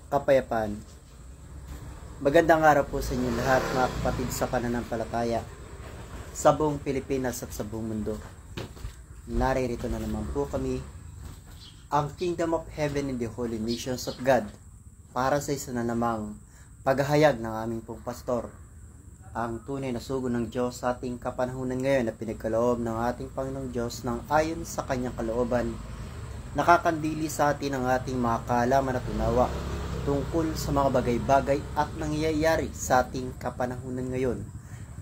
kapayapaan. Magandang araw po sa inyo lahat, mga kapatid sa pananampalataya sa buong Pilipinas at sa buong mundo. Naririto na naman po kami, ang Kingdom of Heaven and the Holy Nations of God, para sa isa na namang paghahayag ng aming pong pastor, ang tunay na sugo ng Diyos sa ating kapanahunan ngayon na pinagkaloob ng ating Panginoong Diyos ng ayon sa kanyang kalooban. Nakakandili sa atin ang ating mga kaalaman at unawa tungkol sa mga bagay-bagay at nangyayari sa ating kapanahunan ngayon.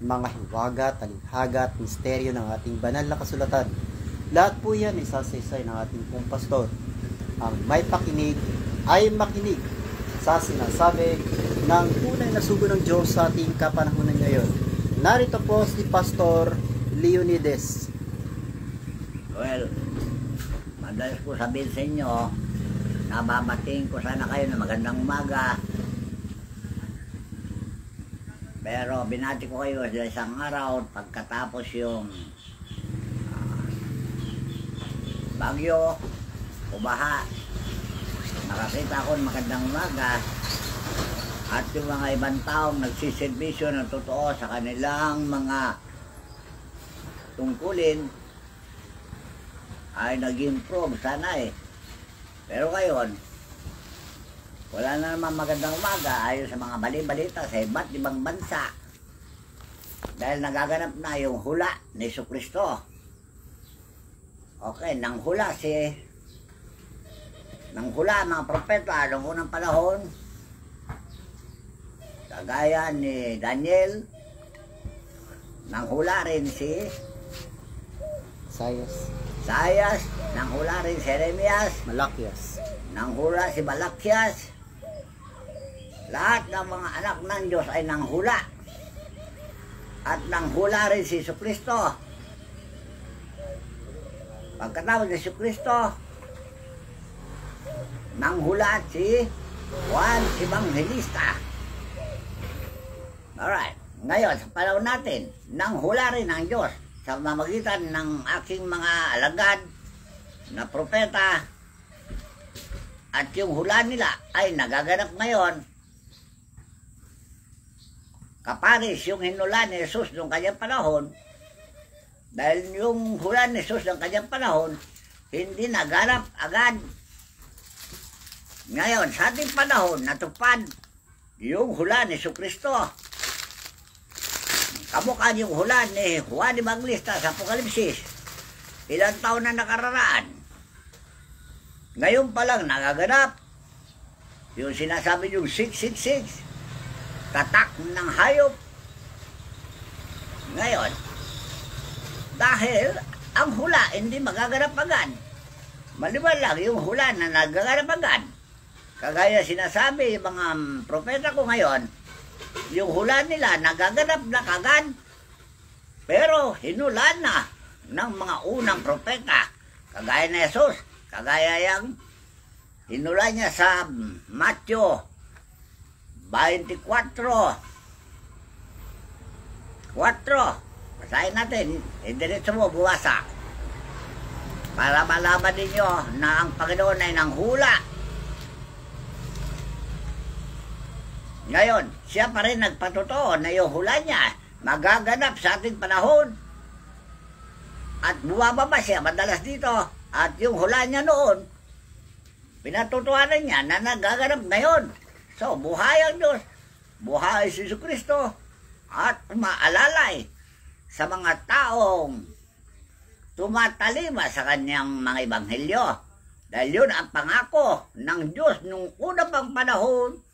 Mga hiwaga, talinghaga at misteryo ng ating banal na kasulatan. Lahat po yan isasaysay ng ating pong pastor. Ang may pakinig ay makinig sa sinasabi ng tunay na sugo ng Diyos sa ating kapanahunan ngayon. Narito po si Pastor Leonides. Well, madalas ko sabihin sa inyo, nababating ko sana kayo na magandang umaga. Pero binati ko kayo sa isang araw pagkatapos yung bagyo, ubaha. Nakakita ko ng magandang umaga. At yung mga ibang taong nagsiservisyo ng totoo sa kanilang mga tungkulin ay nag-improve sana eh. Pero ngayon, wala na naman magandang umaga ayon sa mga bali-balita sa iba't ibang bansa. Dahil nagaganap na yung hula ni Jesucristo. Okay, nang hula mga propeta noong unang panahon, kagaya ni Daniel, nang hula rin si Isaias, nang hula rin si Jeremias, Malakias, nang hula si Malakias. Lahat ng mga anak ng Diyos ay nang hula. At nang hula rin si Jesucristo. Pagkatapos ni Jesucristo, nang hula si Juan Evangelista. Alright, ngayon sa panahon natin, nang hula rin ang Diyos sa mamagitan ng aking mga alagad na propeta, at yung hula nila ay nagaganap ngayon. Kaparis yung hinula ni Jesus noong kanyang panahon, dahil yung hula ni Jesus noong kanyang panahon hindi naganap agad. Ngayon sa ating panahon natupad yung hula ni Jesucristo. Kamukha yung hula ni Juan Evangelista sa Apokalipsis. Ilang taon na nakararaan. Ngayon pa lang nagaganap yung sinasabi yung 666, tatak ng hayop. Ngayon, dahil ang hula hindi magaganap agad, maliban lang yung hula na nagaganap agad. Kagaya sinasabi yung mga propeta ko ngayon, yung hula nila nagaganap na kagad, pero hinula na ng mga unang propeta. Kagaya ni Jesus, kagaya yung hinula niya sa Matthew 24:4. Basahin natin, diretso mo buwasa, para malaman ninyo na ang Panginoon ay nanghula. Ngayon, siya pa rin nagpatotoo na yung hula niya magaganap sa ating panahon. At bumababa siya madalas dito. At yung hula niya noon, pinatutuhanan niya na nagaganap ngayon. So, buhay ang Diyos. Buhay si Jesucristo. At umaalalay sa mga taong tumatalima sa kanyang mga ebanghelyo. Dahil yun ang pangako ng Diyos nung unang pang panahon,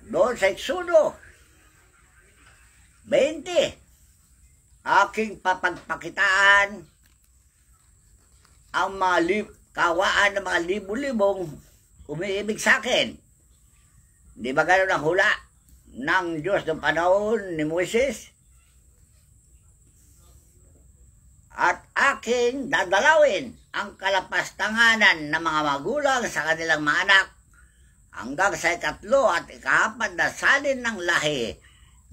doon sa Exodo 20, aking papagpakitaan ang mga kawaan ng mga libu-libong umiibig sa akin. Di ba gano'n ang hula ng Diyos ng panahon ni Moises? At aking dadalawin ang kalapastanganan ng mga magulang sa kanilang mga anak hanggang sa ikatlo at ikahapat na salin ng lahi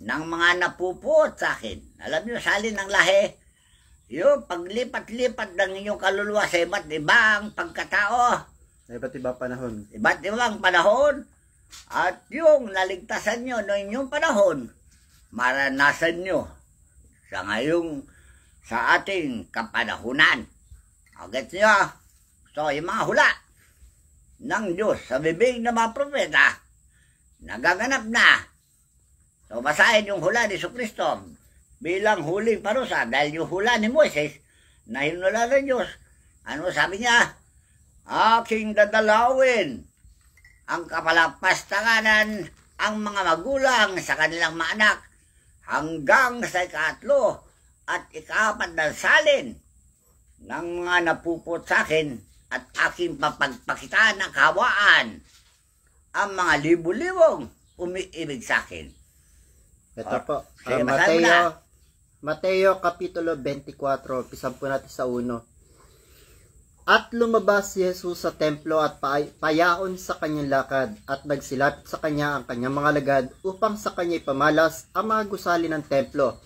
ng mga napupuot sa akin. Alam niyo, salin ng lahi, yung paglipat-lipat ng inyong kaluluwa sa iba't ibang pagkatao. Sa iba't ibang panahon. Iba't ibang panahon. At yung naligtasan nyo noong inyong panahon, maranasan nyo sa ngayong sa ating kapanahunan. Agad nyo, so yung mga hula ng Diyos sa bibig ng mga propeta, nagaganap na. So basahin yung hula ni Jesucristo bilang huling parusa, dahil yung hula ni Moises na hinula ng Diyos, ano sabi niya? Aking dadalawin ang kapalapastanganan ang mga magulang sa kanilang mga anak hanggang sa ikatlo at ikapat na salin ng mga napupot sa akin at aking papagpakitaan ng kawaan ang mga libu-libong umiibig sa akin. Ito po, sige, basahin mo na. Mateo Kapitulo 24, pisan po natin sa 1. At lumabas si Jesus sa templo at payaon sa kanyang lakad at nagsilapit sa kanya ang kanyang mga lagad upang sa kanya ipamalas ang mga gusali ng templo.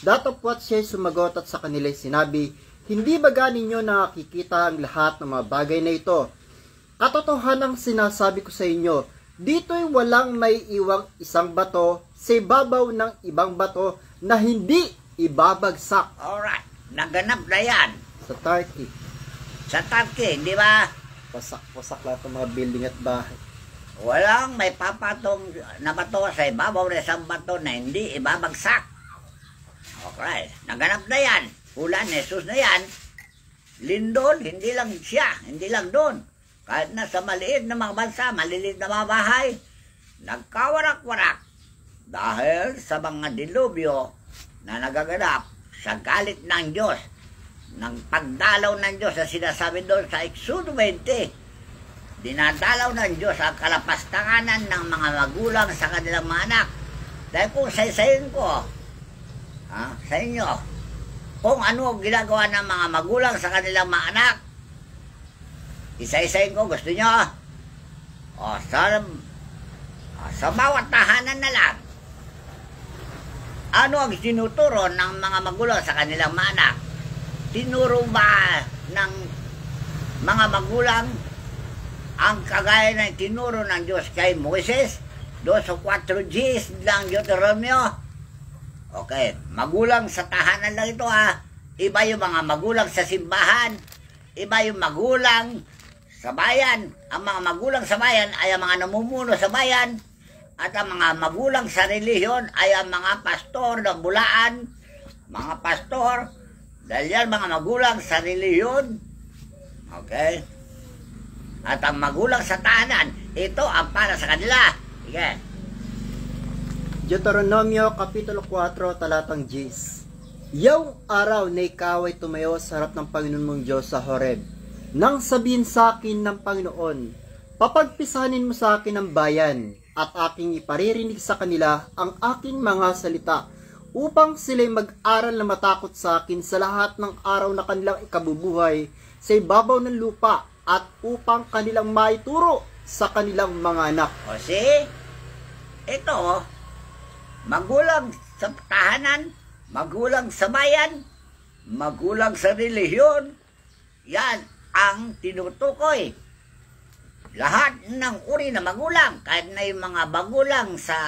Datapwat siya sumagot at sa kanila sinabi, hindi ba ninyo nakikita ang lahat ng mga bagay na ito? Katotohanang sinasabi ko sa inyo, dito'y walang may iwang isang bato sa ibabaw ng ibang bato na hindi ibabagsak. Alright, naganap na yan. Sa Turkey. Sa Turkey, di ba? Pasak-pasak lahat ng mga building at bahay. Walang may papatong na bato sa ibabaw ng isang bato na hindi ibabagsak. Okay, naganap na yan. Hula ni Jesus na yan. Lindol, hindi lang siya, hindi lang doon. Kahit na sa maliit na mga bansa, maliliit na mga bahay, nagkawarak-warak dahil sa mga dilubyo na nagaganap sa galit ng Diyos, ng pagdalaw ng Diyos na sinasabi doon sa Exodo 20. Dinadalaw ng Diyos ang kalapastanganan ng mga magulang sa kanilang mga anak. Dahil kung saysayin ko sa inyo kung ano ginagawa ng mga magulang sa kanilang mga anak, isa-isayin ko, gusto nyo? Sa bawat tahanan na lang, ano ang tinuturo ng mga magulang sa kanilang mga anak? Tinuro ba ng mga magulang ang kagaya ng tinuro ng Diyos kay Moises doon sa 4 Gs ng Deuteronomio? Okay, magulang sa tahanan lang ito Iba yung mga magulang sa simbahan, iba yung magulang sa bayan. Ang mga magulang sa bayan ay ang mga namumuno sa bayan, at ang mga magulang sa relihiyon ay ang mga pastor ng bulaan, mga pastor, dahil yan mga magulang sa relihiyon. Okay? At ang magulang sa tahanan, ito ang para sa kanila. Sige. Deuteronomio Kapitulo 4, talatang Gs. Yung araw na ikaw ay tumayo sa harap ng Panginoon mong Diyos sa Horeb, nang sabihin sa akin ng Panginoon, papagpisanin mo sa akin ang bayan, at aking iparirinig sa kanila ang aking mga salita, upang sila'y mag-aral na matakot sa akin sa lahat ng araw na kanilang ikabubuhay sa ibabaw ng lupa, at upang kanilang maituro sa kanilang mga anak. O see, ito, magulang sa tahanan, magulang sa bayan, magulang sa relihiyon, yan ang tinutukoy. Lahat ng uri na magulang, kahit na yung mga magulang sa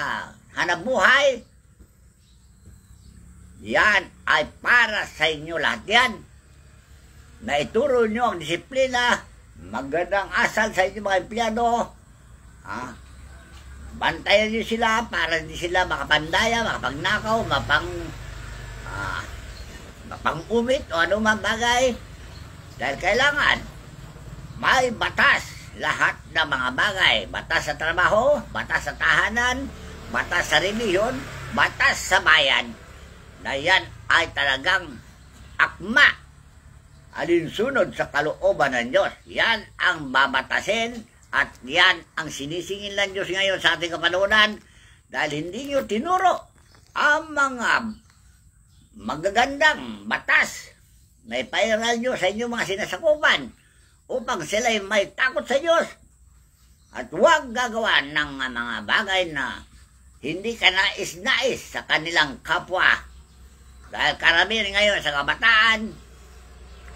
hanapbuhay, yan ay para sa inyo lahat yan. Na ituro nyo ang disiplina, magandang asal sa inyo mga empleyado, bantayan nyo sila para hindi sila makapandaya, makapagnakaw, mapang-umit o anumang bagay. Dahil kailangan may batas lahat ng mga bagay. Batas sa trabaho, batas sa tahanan, batas sa relihiyon, batas sa bayan. Na yan ay talagang akma, alinsunod sa kalooban ng Diyos. Yan ang babatasin at yan ang sinisingil ng Diyos ngayon sa ating kapanahunan, dahil hindi nyo tinuro ang mga magagandang batas na ipairal nyo sa inyong mga sinasakupan upang sila'y may takot sa Diyos at huwag gagawa ng mga bagay na hindi ka nais-nais sa kanilang kapwa. Dahil karamihan ngayon sa kabataan,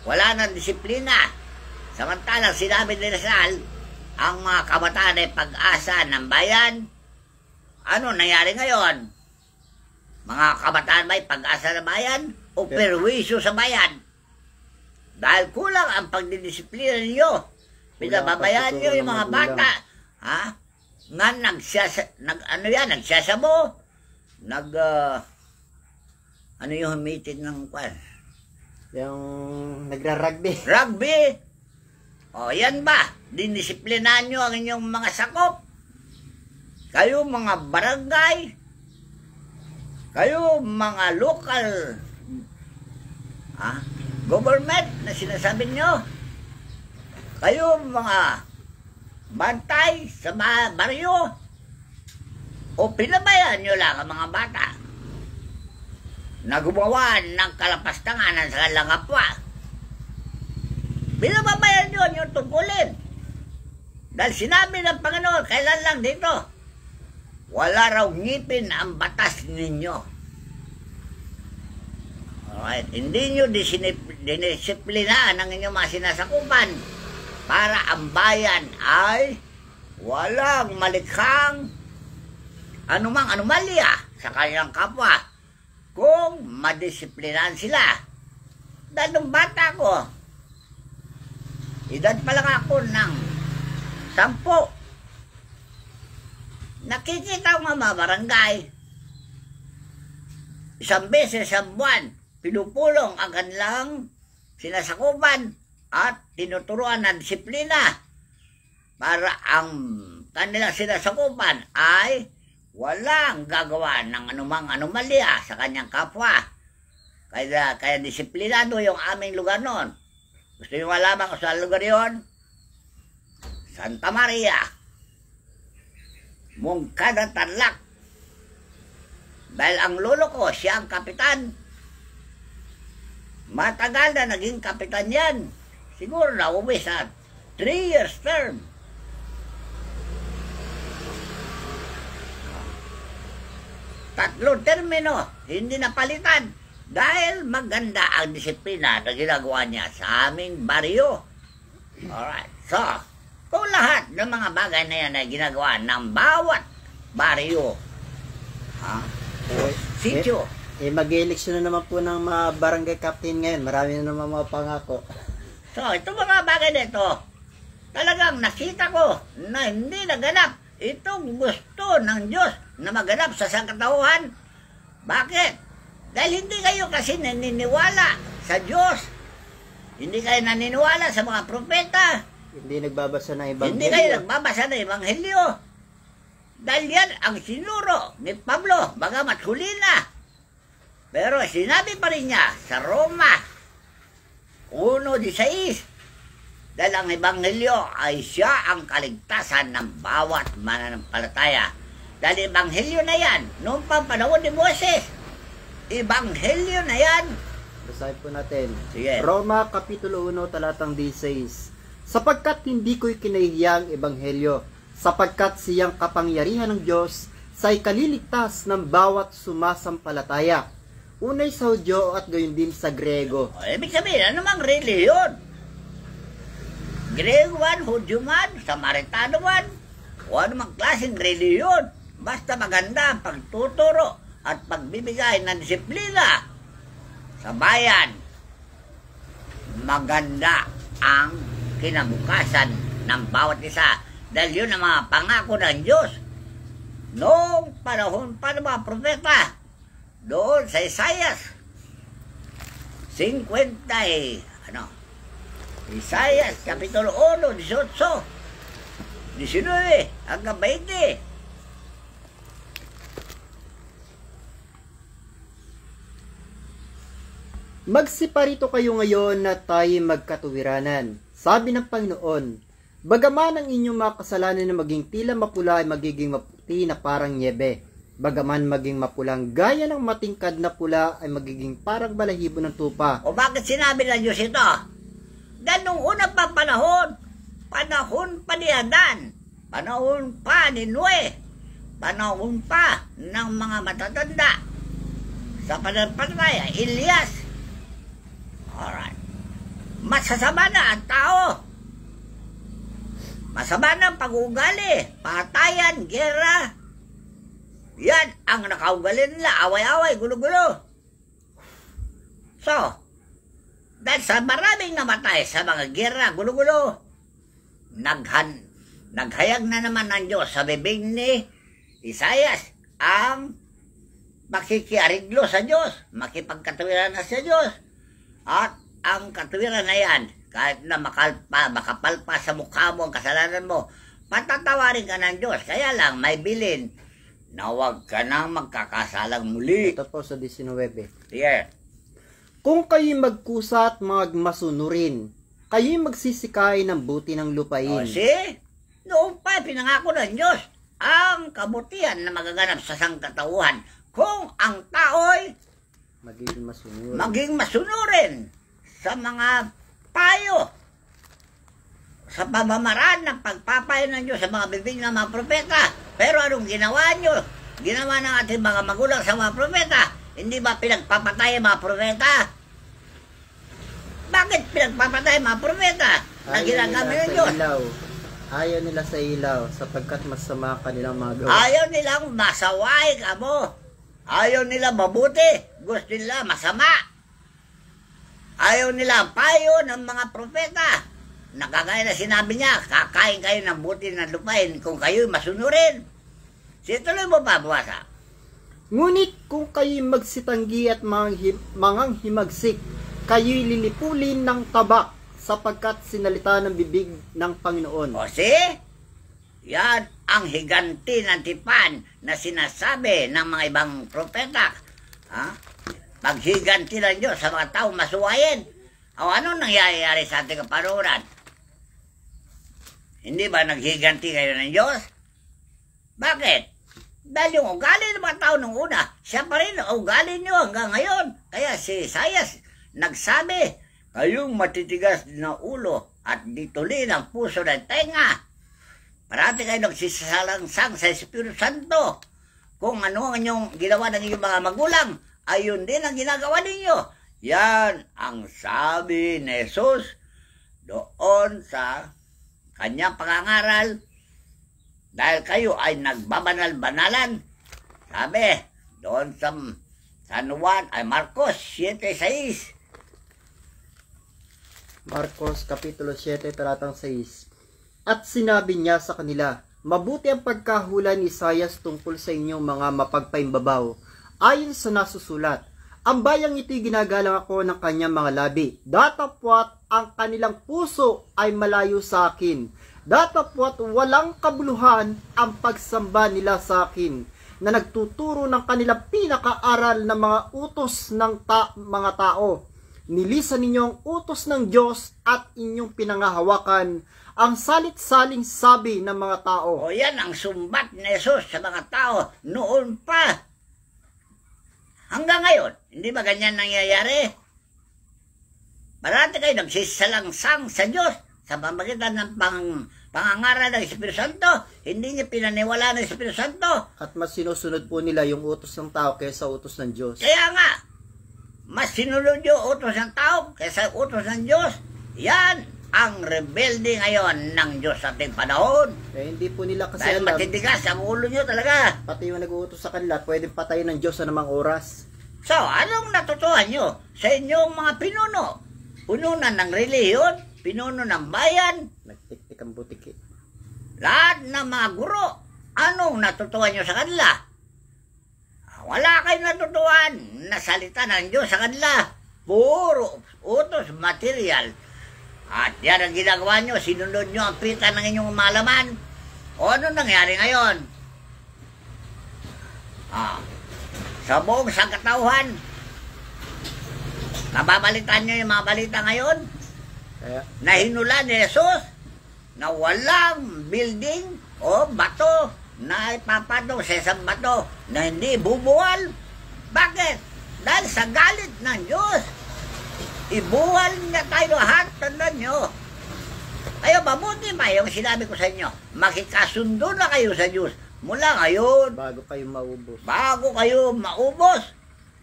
wala nang disiplina. Samantalang sinabi ni Rizal, ang mga kabataan ay pag-asa ng bayan. Ano nangyari ngayon? Mga kabataan ba ay pag-asa ng bayan o perwisyo sa bayan? Dahil kulang ang pagdidisiplina ninyo. Pinababayaan nyo yung mga bata. Ha? Nga nagsasabo. Ano yung humitin ng kwan? Yung nagra-rugby. Rugby. O, yan ba? Dinisiplinahan nyo ang inyong mga sakop. Kayo mga barangay. Kayo mga local government na sinasabi nyo. Kayo mga bantay sa baryo. O pinabayaan nyo lang ang mga bata na gumawa ng kalapastangan sa kanilang kapwa. Binababayan nyo yung tungkulin. Dahil sinabi ng Panginoon, kailan lang dito, wala raw ngipin ang batas ninyo. Alright, hindi nyo dinisiplinaan ang inyong mga sinasakupan para ang bayan ay walang malikhang anumang anomalya sa kanilang kapwa kung madisiplinahan sila. Dahil nung bata ko, edad pa lang ako ng 10. Nakikita ko mga barangay, isang beses sa buwan, pinupulong ang kanilang sinasakupan at tinuturuan ng disiplina para ang kanilang sinasakupan ay walang gagawa ng anumang anomalya sa kanyang kapwa. Kaya disiplinado yung aming lugar noon. Gusto nyo malaman kung saan lugar yun? Santa Maria, Moncada, Tarlac. Dahil ang lolo ko, siya ang kapitan. Matagal na naging kapitan yan. Siguro na uwi sa 3 years term. Tatlong termino, hindi napalitan. Dahil maganda ang disiplina na ginagawa niya sa aming baryo. Alright, so, kung lahat ng mga bagay na yan ay ginagawa ng bawat baryo, sityo. Mag-eleksyon na naman po ng mga barangay captain ngayon. Marami na naman mga pangako. So, ito mga bagay na ito, talagang nakita ko na hindi naganap. Itong gusto ng Diyos na maganap sa sangkatauhan. Bakit? Dahil hindi kayo kasi naniniwala sa Diyos. Hindi kayo naniniwala sa mga propeta. Hindi nagbabasa ng ebanghelyo. Hindi kayo nagbabasa ng ebanghelyo. Dahil yan ang sinuro ni Pablo, bagamat huli na. Pero sinabi pa rin niya sa Roma 1:16, dahil ang ebanghelyo ay siya ang kaligtasan ng bawat mananampalataya. Dahil ebanghelyo na yan, noong panahon ni Moses, ebanghelyo na yan. Basahin po natin. Sige. Roma Kapitulo 1 talatang 16. Sapagkat hindi ko'y kinahihiyang ebanghelyo, sapagkat siyang kapangyarihan ng Diyos sa ikaliligtas ng bawat sumasampalataya. Unay sa Hudyo at gayon din sa Grego. Ibig sabihin, ano mang reliyon? Grego man, Hudyo man, Samaritano man, o anumang klaseng reliyon. Basta maganda ang pagtuturo at pagbibigay ng disiplina sa bayan, maganda ang kinabukasan ng bawat isa. Dahil yun ang mga pangako ng Diyos noong panahon pa ng mga propeta. Doon sa Isaias 50, Isaias Kapitulo 1, 18, 19 hanggang 20. Magsiparito kayo ngayon na tayo magkatuwiranan. Sabi ng Panginoon, bagaman ang inyong mga kasalanan na maging tila mapula ay magiging maputi na parang nyebe. Bagaman maging mapulang gaya ng matingkad na pula ay magiging parang balahibo ng tupa. O bakit sinabi ng Diyos ito? Dahil nung unang pa panahon pa ni Adan, panahon pa ni Noe, panahon pa ng mga matatanda, sa pananampalataya, Elias. Alright. Masasama na ang tao. Masama ng pag-uugali, patayan, gera. Yan ang nakaugali nila, away-away, gulo-gulo. So, dahil sa maraming namatay sa mga gera, gulo-gulo, naghayag na naman ng Diyos sa bibig ni Isaias ang makikiariglo sa Diyos, makipagkatuwiran na sa Diyos. At ang katuwiran na yan, kahit na makapalpa sa mukha mo ang kasalanan mo, patatawarin ka ng Diyos. Kaya lang, may bilin na huwag ka nang magkakasalang muli. Ito po sa 19. Yeah. Kung kayo'y magkusa at magmasunurin, kayo'y magsisikay ng buti ng lupain. O see? Noon pa, pinangako ng Diyos ang kabutihan na magaganap sa sangkatauhan kung ang tao'y maging masunurin sa mga payo, sa pamamaraan ng pagpapayo ng Diyos sa mga bibig ng mga propeta. Pero anong ginawa nyo? Ginawa ng ating mga magulang sa mga propeta. Hindi ba pinagpapatay ang mga propeta? Bakit pinagpapatay ang mga propeta na ginagamit ng Diyos? Ayaw nila sa ilaw sapagkat masama kanilang mga gawa. Ayaw nilang masaway ka mo. Ayaw nila mabuti. Gusto nila masama. Ayaw nila ang payo ng mga propeta. Nakagaya na sinabi niya, kakain kayo ng buti ng lupain kung kayo'y masunurin. Situloy mo pa, buwasa. Ngunit kung kayo'y magsitanggi at mangang himagsik, kayo'y lilipulin ng tabak sapagkat sinalita ng bibig ng Panginoon. O see? Yan ang higanti ng tipan na sinasabi ng mga ibang propeta. Ha? Paghiganti ng Diyos sa mga tao masuwayin. O ano nangyayari sa ating kapanuran? Hindi ba naghiganti kayo ng Diyos? Bakit? Dahil yung ugali ng mga tao nung una, siya pa rin ang ugali nyo hanggang ngayon. Kaya si Isaias nagsabi, kayong matitigas na ulo at ditulin ang puso ng tenga. Parati kayo nagsisalangsang sa Espiritu Santo. Kung ano ang inyong ginawa ng inyong mga magulang, ayun din ang ginagawa ninyo. Yan ang sabi ni Jesus doon sa kanyang pangangaral. Dahil kayo ay nagbabanal-banalan. Sabi, doon sa San Juan, ay Marcos 7:6. Marcos Kapitulo 7, talatang 6. At sinabi niya sa kanila, mabuti ang pagkahula ni Isaias tungkol sa inyong mga mapagpaimbabaw. Ayon sa nasusulat, ang bayang ito'y ginagalang ako ng kanyang mga labi. Datapwat ang kanilang puso ay malayo sa akin. Datapwat walang kabuluhan ang pagsamba nila sa akin, na nagtuturo ng kanilang pinakaaral ng mga utos ng mga tao. Nilisan ninyo ang utos ng Diyos at inyong pinangahawakan ang salit-saling sabi ng mga tao. O yan ang sumbat ni Jesus sa mga tao noon pa. Hanggang ngayon, hindi ba ganyan nangyayari? Parati kayo nagsisalangsang sa Diyos sa pamagitan ng pangangaral ng Espiritu Santo. Hindi niya pinaniwala ng Espiritu Santo. At mas sinusunod po nila yung utos ng tao kaysa utos ng Diyos. Kaya nga, mas sinunod yung utos ng tao kaysa utos ng Diyos. Yan ang rebelde ngayon ng Diyos sa ating panahon. Kaya hindi po nila kasi dahil alam. matitigas ang ulo nyo talaga. Pati yung nag-uutos sa kanila, pwedeng patayin ng Diyos sa namang oras. So, anong natutuhan nyo sa inyong mga pinuno? Pununan ng relihiyon, pinuno ng bayan, nagtiktik ang butiki. Lahat ng mga guro, anong natutuhan nyo sa kanila? Wala kayong natutuhan na salita ng Diyos sa kanila. Puro utos, material. At yan ang ginagawa nyo, sinunod nyo ang pita ng inyong malaman. O ano nangyari ngayon? Sa buong sangkatauhan, kababalitan nyo yung mga balita ngayon? Kaya, na hinula ni Jesus na walang building o bato na ipapatong sa isang bato na hindi bubuwal. Bakit? Dahil sa galit ng Diyos. Ibuwal niya tayo lahat. Tandaan nyo. Kayo mabuti ba yung sinabi ko sa inyo? Makikasundo na kayo sa Diyos mula ngayon. bago kayo maubos. Bago kayo maubos.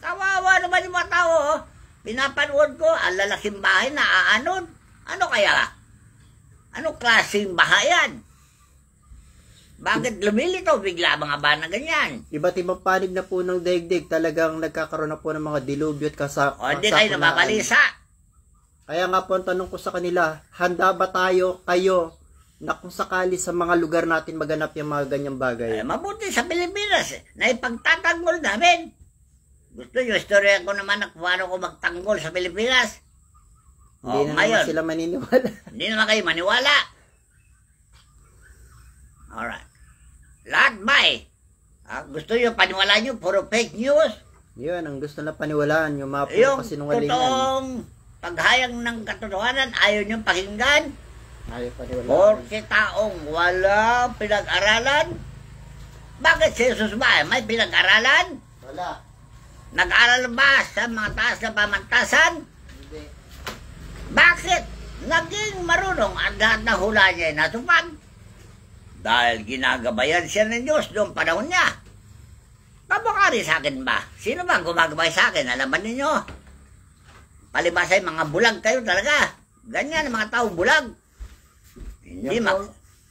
Kawawa naman yung mga tao. Pinapanood ko, ang lalaking bahay na aanod. Ano kaya? Anong klaseng baha yan? Bakit lumilitaw bigla mga baha na ganyan? Iba't ibang panig na po ng daigdig, talagang nagkakaroon na po ng mga dilubyo at O hindi kayo nababalisa. Kaya nga po ang tanong ko sa kanila, handa ba kayo, na kung sakali sa mga lugar natin maganap yung mga ganyang bagay? Mabuti sa Pilipinas, na ipagtatanggol namin. Gusto nyo, istorya ko naman na kung paano ko magtanggol sa Pilipinas. Hindi na naman sila maniniwala. Hindi naman kayo maniwala. Alright. Lahat ba gusto nyo paniwalaan nyo, puro fake news? Yun, ang gusto na paniwalaan, yung mga puro yung kasinungalingan. totoong paghayang ng katotohanan, ayaw nyo pakinggan. Ayaw paniwalaan. Porque taong walang pinag-aralan. Bakit si Jesus ba? May pinag-aralan? Wala. Nag-aral ba sa mga taas na pamantasan? Hindi. Bakit? Naging marunong ang lahat na hula niya ay natupad. Dahil ginagabayan siya ng Diyos noong panahon niya. Kabukari sa akin ba? Sino ba ang gumagabay sa akin? Alaman ninyo. Palibasay, mga bulag kayo talaga. Ganyan ang mga taong bulag. Hindi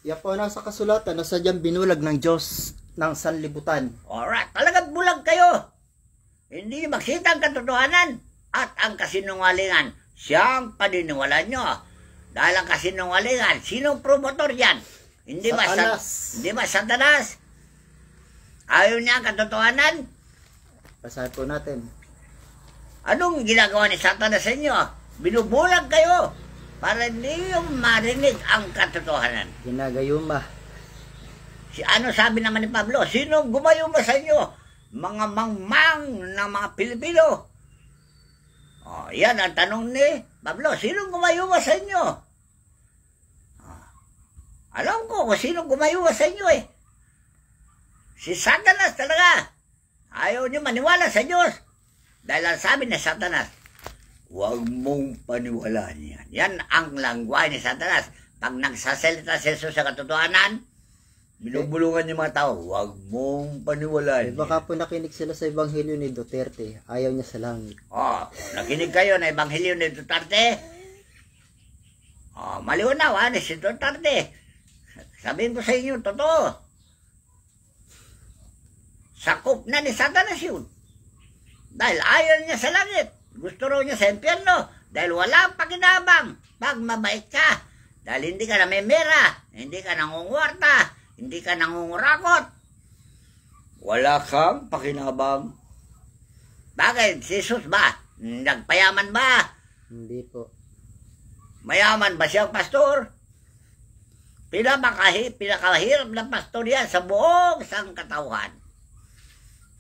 yan po nasa kasulatan na sadyang binulag ng Diyos ng sanlibutan. Alright, talagang bulag kayo. Hindi makita ang katotohanan at ang kasinungalingan. Siyang paniniwalaan nyo. Dahil ang kasinungalingan, sinong promotor yan? Hindi ba Satanas? Ayaw niya ang katotohanan? Basahin po natin. Anong ginagawa ni Satanas sa inyo? Binubulag kayo para hindi yung marinig ang katotohanan. Ginagayuma. Ano sabi naman ni Pablo? Sinong gumayuma sa inyo? Mga mangmang ng mga Pilipino. Yan ang tanong ni Pablo. Sinong gumayuma sa inyo? Alam ko kung sinong gumayuma sa inyo Si Satanas talaga. Ayaw niyo maniwala sa Diyos. Dahil ang sabi ni Satanas, huwag mong paniwalaan yan. Yan ang langwahe ni Satanas. Pag nagsasalita si Jesus sa katotohanan, binubulungan yung mga tao, huwag mong paniwalaan. Baka po nakinig sila sa Ebanghelyo ni Duterte. Ayaw niya sa langit. Nakinig kayo na Ebanghelyo ni Duterte? Maliwanaw ni si Duterte. Sabihin ko sa inyo, totoo. Sakop na ni Satanas yun. Dahil ayaw niya sa langit. Gusto raw niya sa impyerno. Dahil walang pakinabang pag mabait ka. Dahil hindi ka namemera, hindi ka nangungwarta, hindi ka nangungurakot. Wala kang pakinabang. Bakit? Si Jesus ba? Nagpayaman ba? Hindi po. Mayaman ba siyang pastor? Pinakahirap na pastor yan sa buong sangkatauhan.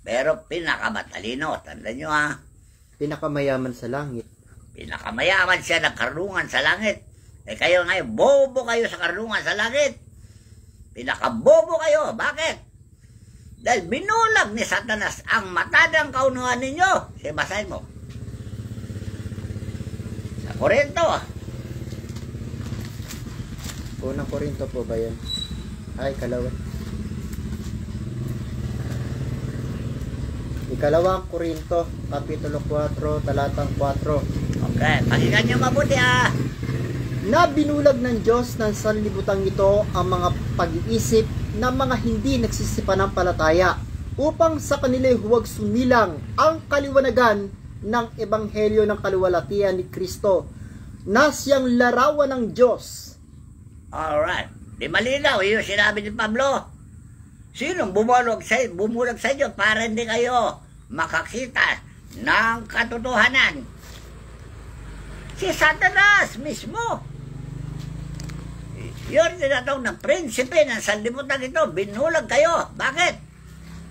Pero pinakamatalino. Tandaan nyo Pinakamayaman sa langit. Pinakamayaman siya ng karunungan sa langit. Kayo ngayon, bobo kayo sa karunungan sa langit. Pinakabobo kayo. Bakit? Dahil binulag ni Satanas ang mata ng kaunuhan ninyo. Sige, basahin mo. Sa Korinto. Unang Korinto po ba yan? Ay, kalawa. Ikalawang Korinto, Kapitulo 4, talatang 4. Okay, pakinggan nyo mabuti Na binulag ng Diyos ng sanlibutan ito ang mga pag-iisip ng mga hindi nagsisipanampalataya upang sa kanila huwag sumilang ang kaliwanagan ng Ebanghelyo ng kaluwalhatian ni Kristo na siyang larawan ng Diyos. Alright. Di malinaw yung sinabi ni Pablo. Sinong bumulag sa inyo para hindi kayo makakita ng katotohanan? Si Satanas mismo. Yun tinatawag ng prinsipe ng sanlibutan ito. Binulag kayo. Bakit?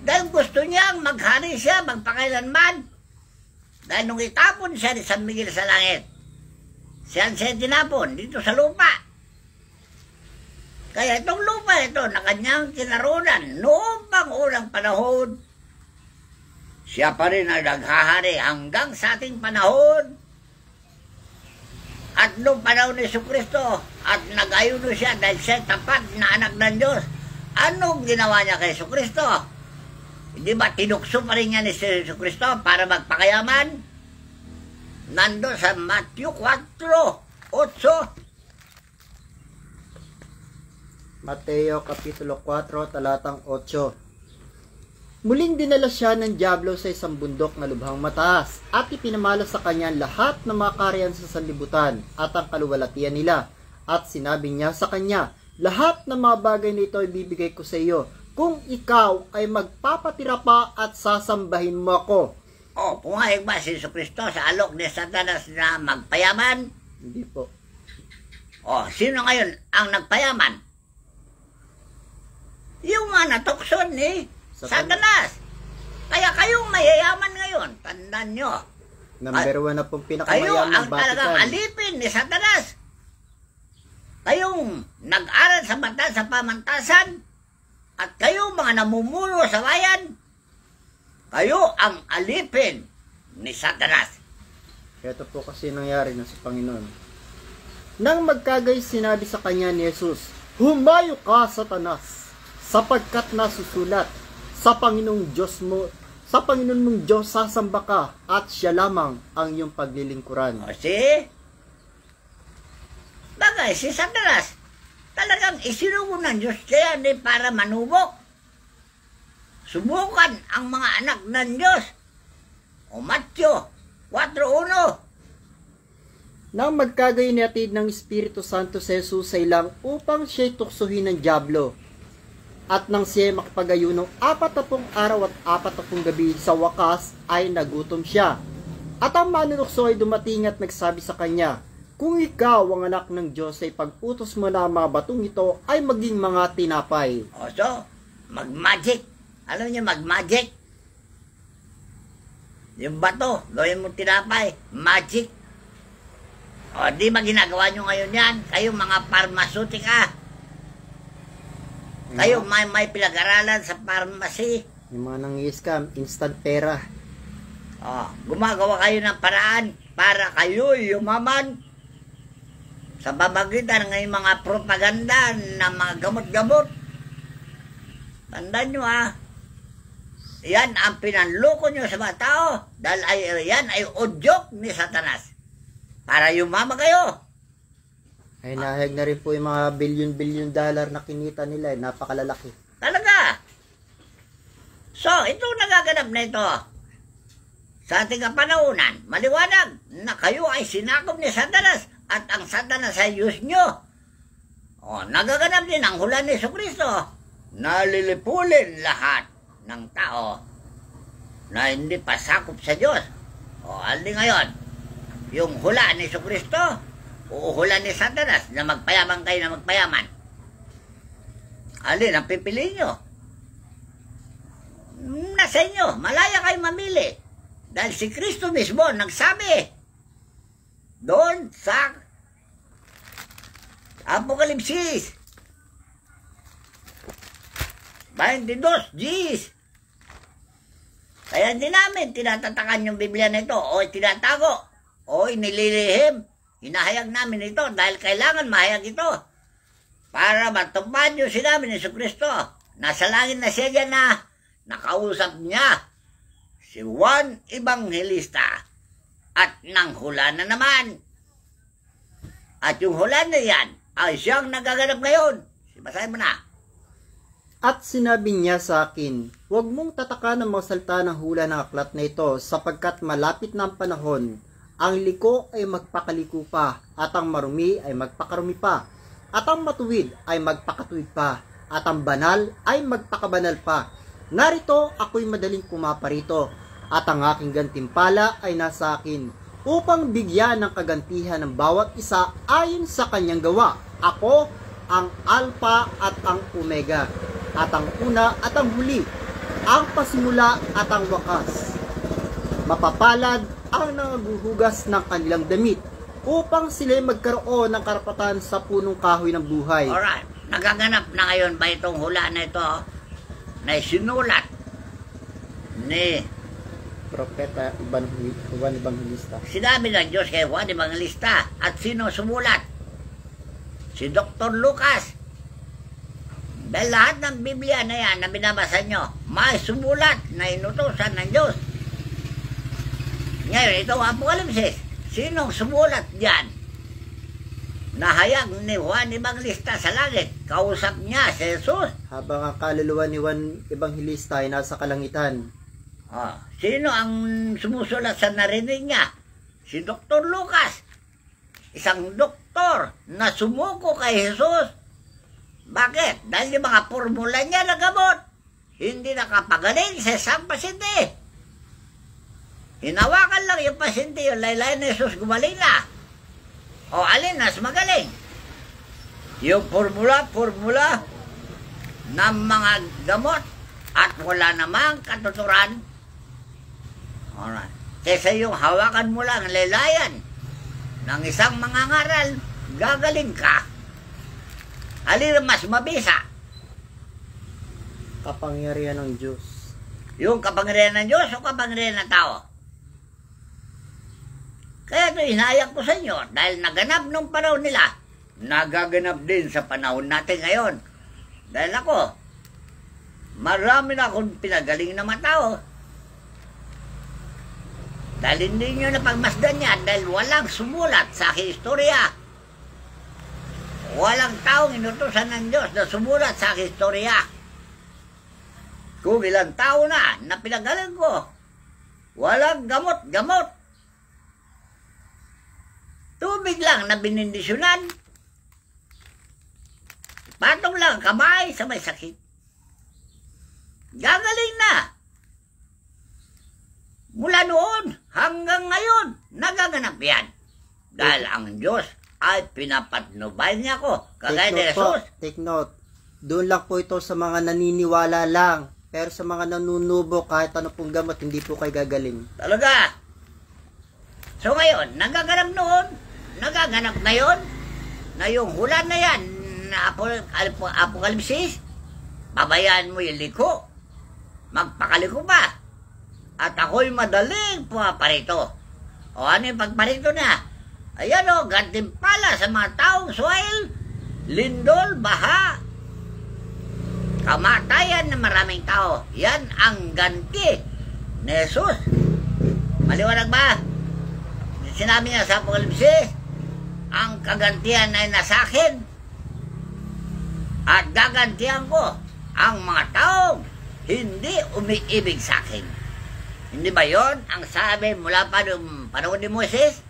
Dahil gusto niyang maghari siya magpakailanman. Dahil nung itapon siya ni San Miguel sa langit, siya tinapon dito sa lupa. Kaya itong lupa ito na kanyang kinarunan noong pang unang panahon, siya pa rin ang naghahari hanggang sa ating panahon. At noong panahon ni Jesucristo, at nag-ayuno siya dahil siya tapat na anak ng Diyos. Anong ginawa niya kay Jesucristo? Hindi ba tinukso pa rin niya ni Jesucristo para magpakayaman? Nandun sa Matthew 4:8. Mateo Kapitulo 4, talatang 8. Muling dinala siya ng dyablo sa isang bundok na lubhang mataas at ipinamala sa kanya lahat ng mga kaharian sa sanlibutan at ang kaluwalhatian nila. At sinabi niya sa kanya, lahat ng mga bagay nito ay bibigay ko sa iyo kung ikaw ay magpapatira pa at sasambahin mo ako. O, pumayag ba si Jesucristo sa alok ni Satanas na magpayaman? Hindi po. O, sino ngayon ang nagpayaman? Yung mga natukson ni Satanas. Kaya kayong mayayaman ngayon, tandaan nyo. Number 1 na pong Kayo pinakamayamang ang talagang Vatican. alipin ni Satanas. Kayong nag-aral sa mata sa pamantasan at kayong mga namumuno sa bayan, kayo ang alipin ni Satanas. Ito po kasi nangyari na sa Panginoon. Nang magkagay sinabi sa kanya ni Jesus, humayo ka, Satanas, sapagkat nasusulat, sa Panginoong Diyos mo, sa Panginoon mong Diyos sasamba ka, at siya lamang ang iyong paglilingkuran. O bagay, si Satanas, talagang isinugo ng Diyos kaya ni para manubok. Subukan ang mga anak ng Diyos. O Matthew 4:1. Nang magkagay niatid ng Espiritu Santo sa Jesus sa ilang upang siya'y tuksohin ng dyablo. At nang siya'y makapagayunong 40 araw at 40 gabi, sa wakas ay nagutom siya. At ang manunukso ay dumating at nagsabi sa kanya, kung ikaw ang anak ng Diyos ay pag-utos mo na mga batong ito ay maging mga tinapay. O mag-magic. Alam niyo, mag-magic. Yung bato, gawin mo tinapay. Magic. O, di ba ginagawa nyo ngayon yan? Kayong mga parmaseutika. Kayo may pinag-aralan sa pharmacy. Yung mga nang-i-scam, instant pera. O, gumagawa kayo ng paraan para kayo yumaman. Sa pamagitan ng mga propaganda ng mga gamot-gamot. Tandaan nyo yan ang pinanloko nyo sa mga tao. Dahil yan ay udyok ni Satanas. Para yumaman kayo. Ay nahayag na rin po yung mga billion dollar na kinita nila. Napakalalaki. Talaga. So, itong nagaganap na ito. Sa ating kapanahunan, maliwanag na kayo ay sinakop ni Satanas. At ang Satanas ay Diyos nyo. O, nagaganap din ang hula ni Jesucristo. Nalilipulin lahat ng tao na hindi pa sakop sa Diyos. O, alin ngayon? Yung hula ni Jesucristo o hula ni Satanas na magpayaman kayo na magpayaman? Alin ang pipiliin nyo? Nasa inyo. Malaya kayo mamili. Dahil si Kristo mismo nagsabi doon sa Apokalipsis 22:10. Kaya hindi namin tinatatakan yung Biblia na ito o tinatago o inililihim. Hinahayag namin ito dahil kailangan mahayag ito para matupad yung sinabi ni Jesucristo. Nasa langit na siya dyan na nakausap niya si Juan Evangelista at nang hula na naman. At yung hula na yan ay siyang nagaganap ngayon. Basahin mo na. At sinabi niya sa akin, huwag mong tatakan ng mga salita ng hula ng aklat na ito, sapagkat malapit na ang panahon. Ang liko ay magpakaliko pa, at ang marumi ay magpakarumi pa, at ang matuwid ay magpakatuwid pa, at ang banal ay magpakabanal pa. Narito ako'y madaling kumaparito, at ang aking gantimpala ay nasa akin, upang bigyan ng kagantihan ng bawat isa ayon sa kanyang gawa. Ako ang Alpha at ang Omega, at ang una at ang huli, ang pasimula at ang wakas. Mapapalad ang nangaguhugas ng kanilang damit, upang sila magkaroon ng karapatan sa punong kahoy ng buhay. Alright, nagaganap na ngayon ba itong hula na ito na sinulat ni Propeta Juan Evangelista. sinabi ng Diyos kay Juan Evangelista? At sino sumulat? Si Dr. Lucas. Dahil lahat ng Biblia na yan na binabasa nyo, may sumulat na inutusan ng Diyos. Ngayon, ito ang Apokalipsis. Sinong sumulat dyan nahayag ni Juan Evangelista sa langit. Kausap niya si Jesus. Habang ang kaluluwa ni Juan Evangelista ay nasa kalangitan. Sino ang sumusulat sa narinig niya? Si Dr. Lucas. Isang doktor na sumuko kay Jesus. Bakit? Dahil yung mga formula niya na gamot, hindi nakapagaling sa isang pasyente. Hinawakan lang yung pasyente, yung laylayan ni Jesus, gumaling na. O alin mas magaling? Yung formula ng mga gamot at wala namang katuturan. Alright. Kesa yung hawakan mo lang laylayan ng isang mangangaral, gagaling ka. Alin ang mas mabisa? Kapangyarihan ng Diyos. Yung kapangyarihan ng Diyos o kapangyarihan ng tao? Kaya ito hinayang ko sa inyo dahil naganap nung panahon nila, nagaganap din sa panahon natin ngayon. Dahil ako, marami na akong pinagaling na mga tao. Dahil hindi nyo napagmasdan yan dahil walang sumulat sa aking istorya. Walang taong inutusan ng Diyos na sumulat sa aking istorya. Kung ilang tao na pinagaling ko, walang gamot-gamot. Tubig lang na binindisyonan. Patong lang kamay sa may sakit. Gagaling na. Mula noon hanggang ngayon, nagaganap yan. Dahil ang Diyos ay pinapatnubay niya ko. Kagaya ni Jesus. Take note. Doon lang po ito sa mga naniniwala lang. Pero sa mga nanunubo, kahit ano pong gamot, hindi po kayo gagaling. Talaga. So ngayon, nagaganap noon, nagaganap ngayon, na yung hula na yan, na Apokalipsis, babayaan mo yung liko. Magpakaliko pa. At ako'y madaling pumaparito. O ano yung pagparito na? Ayan o, gantimpala sa mga taong soil, lindol, baha, kamatayan ng maraming tao. Yan ang ganti ni Jesus. Maliwanag ba? Sinabi niya sa Apokalipsis, ang kagantihan ay nasa akin at gagantihan ko ang mga taong hindi umiibig sa akin. Hindi ba yon ang sabi mula pa noong panahon ni Moses?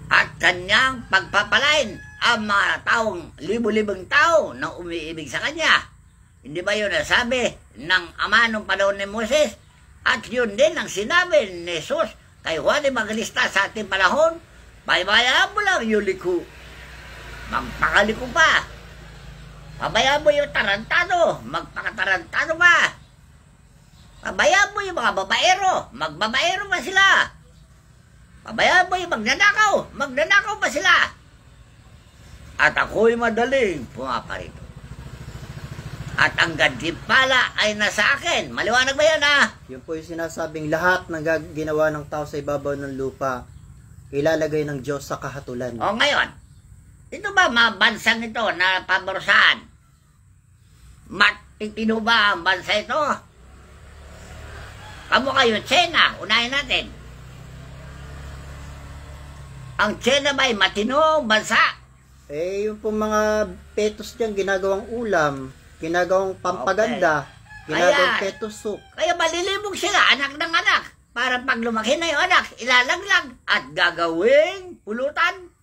At kanyang pagpapalain ang mga taong libo-libong tao na umiibig sa kanya. Hindi ba yun ang sabi ng ama nung panahon ni Moses? At yun din ang sinabi ni Jesus kay Juan Evangelista sa ating panahon. Baybayaan mo lang yung liko. Magpakaliko pa. Pabayaan mo yung tarantado. Magpakatarantado pa. Pabayaan mo yung mga babaero. Magbabaero pa sila. Pabayaan mo yung magnanakaw. Magnanakaw pa sila. At ako'y madaling pumaparito. At ang gantimpala ay nasa akin. Maliwanag ba yan Yun po yung sinasabing lahat ng ginawa ng tao sa ibabaw ng lupa, ilalagay ng Diyos sa kahatulan. O ngayon, ito ba mga bansang ito na paborsaan? Matitino ba ang bansa ito? Kamu kayo, China, unahin natin. Ang China ba ay matinong bansa? Yung pong mga petos dyan, ginagawang ulam, ginagawang pampaganda, ginagawang petos soup. Kaya malilibog sila, anak ng anak. Para pag lumaki na yung anak, ilalaglag at gagawing pulutan.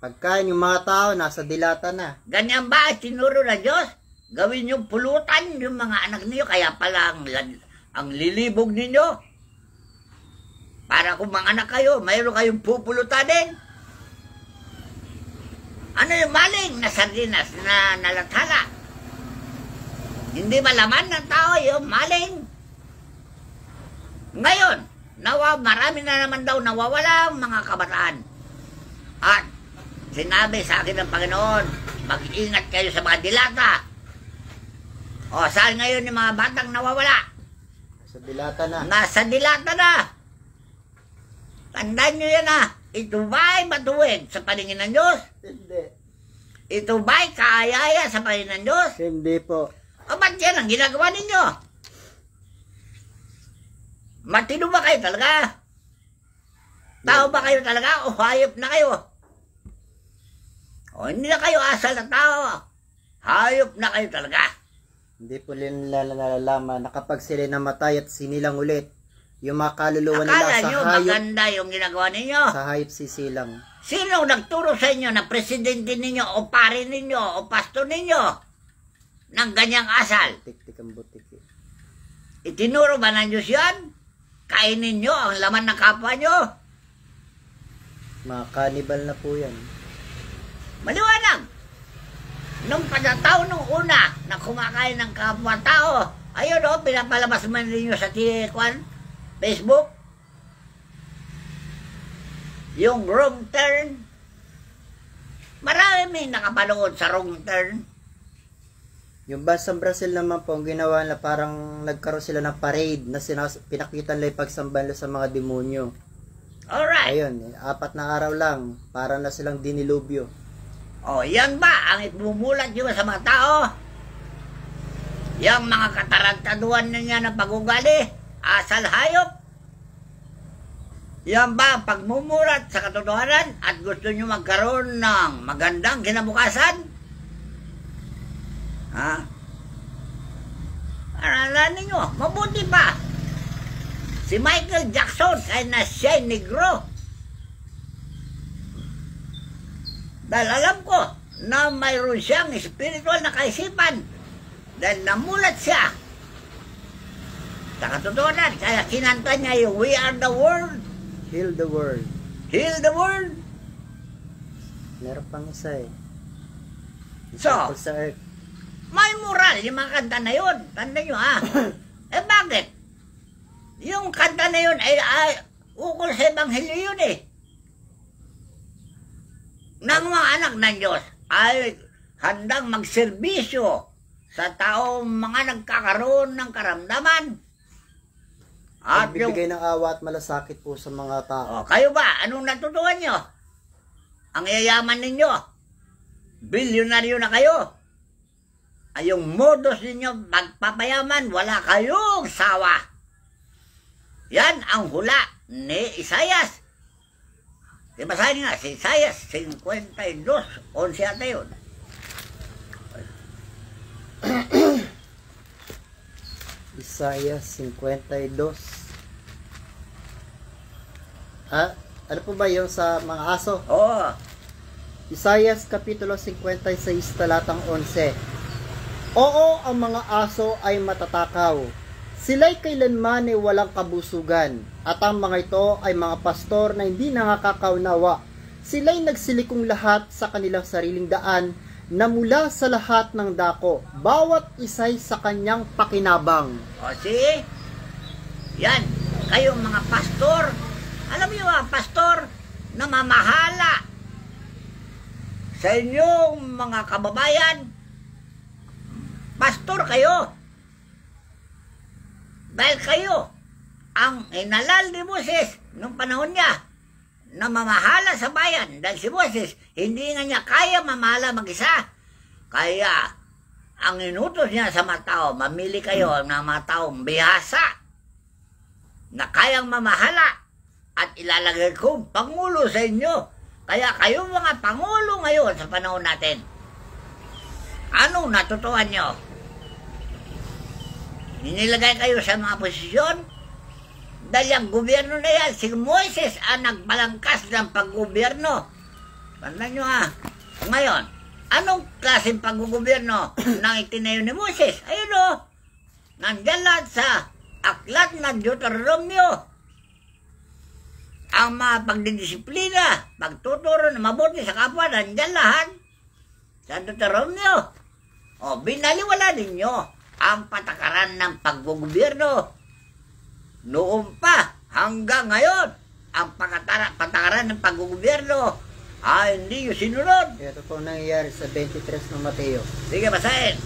Pagkain yung mga tao, nasa dilata na. Ganyan ba ay tinuro ng Diyos? Gawin yung pulutan yung mga anak niyo, kaya pala ang lilibog ninyo. Para kung mga anak kayo, mayroon kayong pupulutanin. Ano yung maling na sardinas na nalathala? Hindi malaman ng tao yung maling. Ngayon, marami na naman daw nawawala ang mga kabataan. At sinabi sa akin ng Panginoon, mag-ingat kayo sa mga dilata. O, saan ngayon yung mga batang nawawala? Sa dilata na. Nasa dilata na. Tandaan nyo yan Ito ba'y matuwid sa paningin ng Diyos? Hindi. Ito ba'y kaayaya sa paningin ng Diyos? Hindi po. O ba't yan ang ginagawa ninyo? Matino ba kayo talaga? Tao ba kayo talaga o hayop na kayo? O, hindi na kayo asal na tao. Hayop na kayo talaga. Hindi po nila nalalaman na kapag sila namatay at sinilang ulit, yung mga kaluluwa nila Akala sa nyo hayop, maganda yung ginagawa ninyo. sa hayop sisilang. Sino nagturo sa inyo na presidente ninyo o pare ninyo o pastor ninyo ng ganyang asal? Tik-tik ang butik eh. Itinuro ba ng Diyos yan? Kainin nyo ang laman ng kapwa nyo? Mga cannibal na po yan. Maliwanag. Nung pagkatao nung una na kumakain ng kapwa-tao, ayun o, pinapalabas man ninyo sa Facebook. Yung wrong turn. Marami may nakapanood sa wrong turn. Yung bansang Brazil naman po, ang ginawa na parang nagkaroon sila ng parade na pinakita nila yung pagsamba nila sa mga demonyo. Alright. Ayun, 4 na araw lang, para na silang dinilubyo. O, yan ba ang itmumulat nyo sa mga tao? Yang mga katarantaduan niya ng pag-ugali, asal hayop? Yan ba ang pagmumulat sa katotohanan at gusto nyo magkaroon ng magandang kinabukasan? Ha? Aralan ninyo, mabuti pa. Si Michael Jackson ay nasiya'y negro. Dahil alam ko na mayroon siyang spiritual na kaisipan. Dahil namulat siya sa katotohanan. Kaya kinanta niya yung We Are the World. Heal the world. Heal the world. Meron pang isa eh. So, Tungkol sa earth. may moral yung mga kanta na yun. Tanda nyo ha. Eh bakit? Yung kanta na yun ay ukol sa Ebanghelyo yun eh. Nang mga anak ng Diyos ay handang magserbisyo sa taong mga nagkakaroon ng karamdaman. At yung, Nagbibigay ng awa at malasakit po sa mga tao. kayo ba? Anong natutuhan nyo? Ang yayaman ninyo. Bilyonaryo na kayo. Ay yung modus ninyo magpapayaman, wala kayong sawa. Yan ang hula ni Isaias. Basahin nga, si Isaias 52:11 ata yun. Isaiah 52. Ano po ba yung sa mga aso? Oo. Isaiah Kapitulo 56, talatang 11. Oo, ang mga aso ay matatakaw. Sila'y kailanman ay walang kabusugan. At ang mga ito ay mga pastor na hindi nakakaunawa. Sila'y nagsilikong lahat sa kanilang sariling daan na mula sa lahat ng dako. Bawat isa'y sa kanyang pakinabang. O see? Yan. Kayong mga pastor. Alam niyo mga pastor na mamahala sa inyong mga kababayan. Pastor kayo. Dahil kayo ang inalal ni Moses nung panahon niya na mamahala sa bayan. Dahil si Moses, hindi nga niya kaya mamahala mag-isa. Kaya, ang inutos niya sa mga tao, mamili kayo ng mga taong bihasa na kayang mamahala at ilalagay kong pangulo sa inyo. Kaya kayo mga pangulo ngayon sa panahon natin. Anong natutuhan nyo? Nilagay kayo sa mga posisyon dahil ang gobyerno na yan, si Moises ang nagbalangkas ng paggobyerno. Tandaan nyo ha. Ngayon, anong klaseng paggobyerno nang itinayo ni Moises? Ayun o, nandyan lahat sa aklat ng Deuteronomio. Ang mga pagdidisiplina, pagtuturo na mabuti sa kapwa, nandyan lahat sa Deuteronomio. O, binaliwala ninyo ang patakaran ng paggobyerno. Noon pa hanggang ngayon, ang patakaran ng paggobyerno ay hindi yung sinunod. Ito po nangyayari sa 23 ng Mateo. Sige, basahin.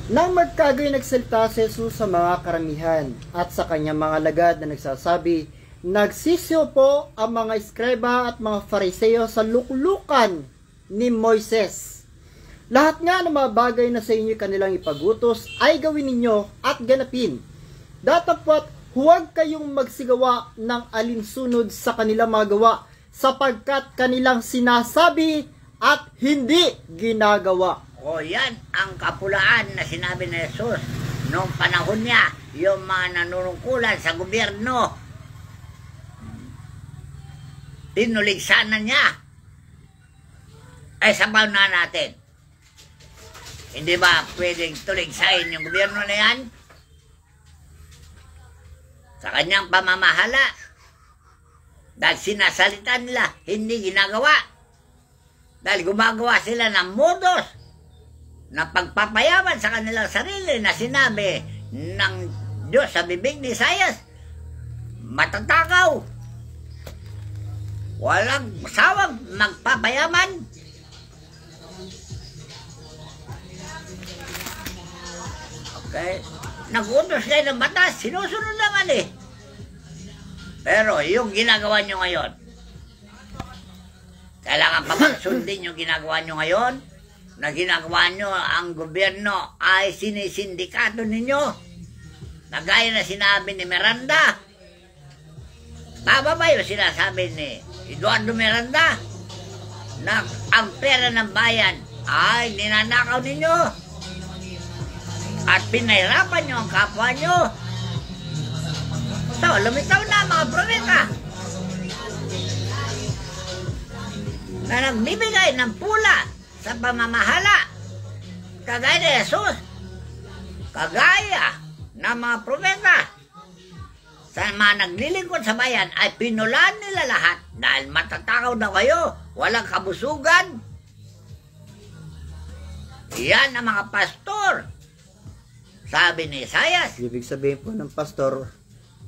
Nang magkagayoy nagsalita si Jesus sa mga karamihan at sa kanyang mga lagad na nagsasabi, nagsisiyo po ang mga eskreba at mga fariseo sa luklukan ni Moises. Lahat nga ng mga bagay na sa inyo kanilang ipagutos ay gawin ninyo at ganapin. Datapwat huwag kayong magsigawa ng alinsunod sa kanilang mga gawa sapagkat kanilang sinasabi at hindi ginagawa. O yan ang kapulaan na sinabi ni Jesus noong panahon niya, yung mga nanunungkulan sa gobyerno. Tinuligsanan niya. Ay sabaw na natin. Hindi ba pwedeng tuligsain yung gobyerno na yan? Sa kanyang pamamahala. Dahil sinasalita nila, hindi ginagawa. Dahil gumagawa sila ng modos na pagpapayaman sa kanilang sarili na sinabi ng Diyos sa bibig ni Isaias. Matatakaw. Walang sawang magpapayaman. Okay? Nag-utos kayo ng batas, sinusunod naman eh. Pero yung ginagawa nyo ngayon, kailangan pa bang sundin yung ginagawa nyo ngayon? Na ginagawa nyo ang gobyerno ay sinisindikato ninyo. Nagaya na sinabi ni Miranda. Tama ba yung sinasabi ni Eduardo Miranda? Na ang pera ng bayan ay ninanakaw ninyo. At pinahirapan nyo ang kapwa nyo. So, lumitaw na mga propeta na nagbibigay ng pula sa pamamahala. Kagaya ni Jesus. Kagaya ng mga propeta. Sa mga naglilingkod sa bayan ay pinulaan nila lahat dahil matatakaw na kayo. Walang kabusugan. Yan ang mga pastor. Sabi ni Isaias. Ibig sabihin po ng pastor,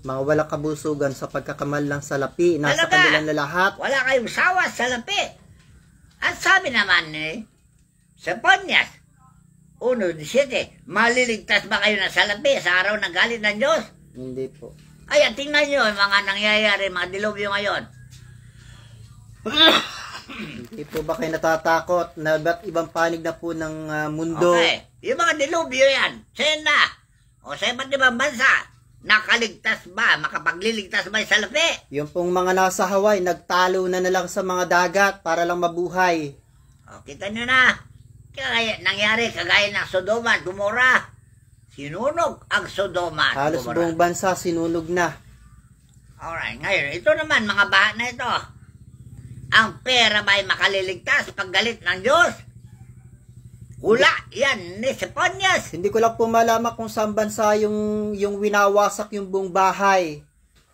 mga walang kabusugan sa pagkakamal lang sa lapi, nasa Talaga, kanilang na lahat. Wala kayong sawa sa lapi. At sabi naman ni Seponias, 1:17, maliligtas ba kayo na sa lapi sa araw ng galit ng Diyos? Hindi po. Ay, tingnan nyo yung mga nangyayari, mga dilubyo ngayon. Hindi po ba kayo natatakot na ba't ibang panig na po ng mundo? Okay, yung mga dilubyo yan, China, o sa iba't ibang bansa, nakaligtas ba, makapagliligtas ba sa lapi? Yung pong mga nasa Hawaii, nagtalo na lang sa mga dagat para lang mabuhay. O, kita nyo na, kaya nangyari kagaya ng Sodoma at Gomora. Sinunog ang Sodoma at Halos Gomora. buong bansa sinunog na. Alright, ngayon, ito naman, mga baha na ito. Ang pera ba ay makaliligtas pag galit ng Diyos? Hula, yan, ni Seponias. Hindi ko lang po malaman kung saan bansa yung winawasak yung buong bahay.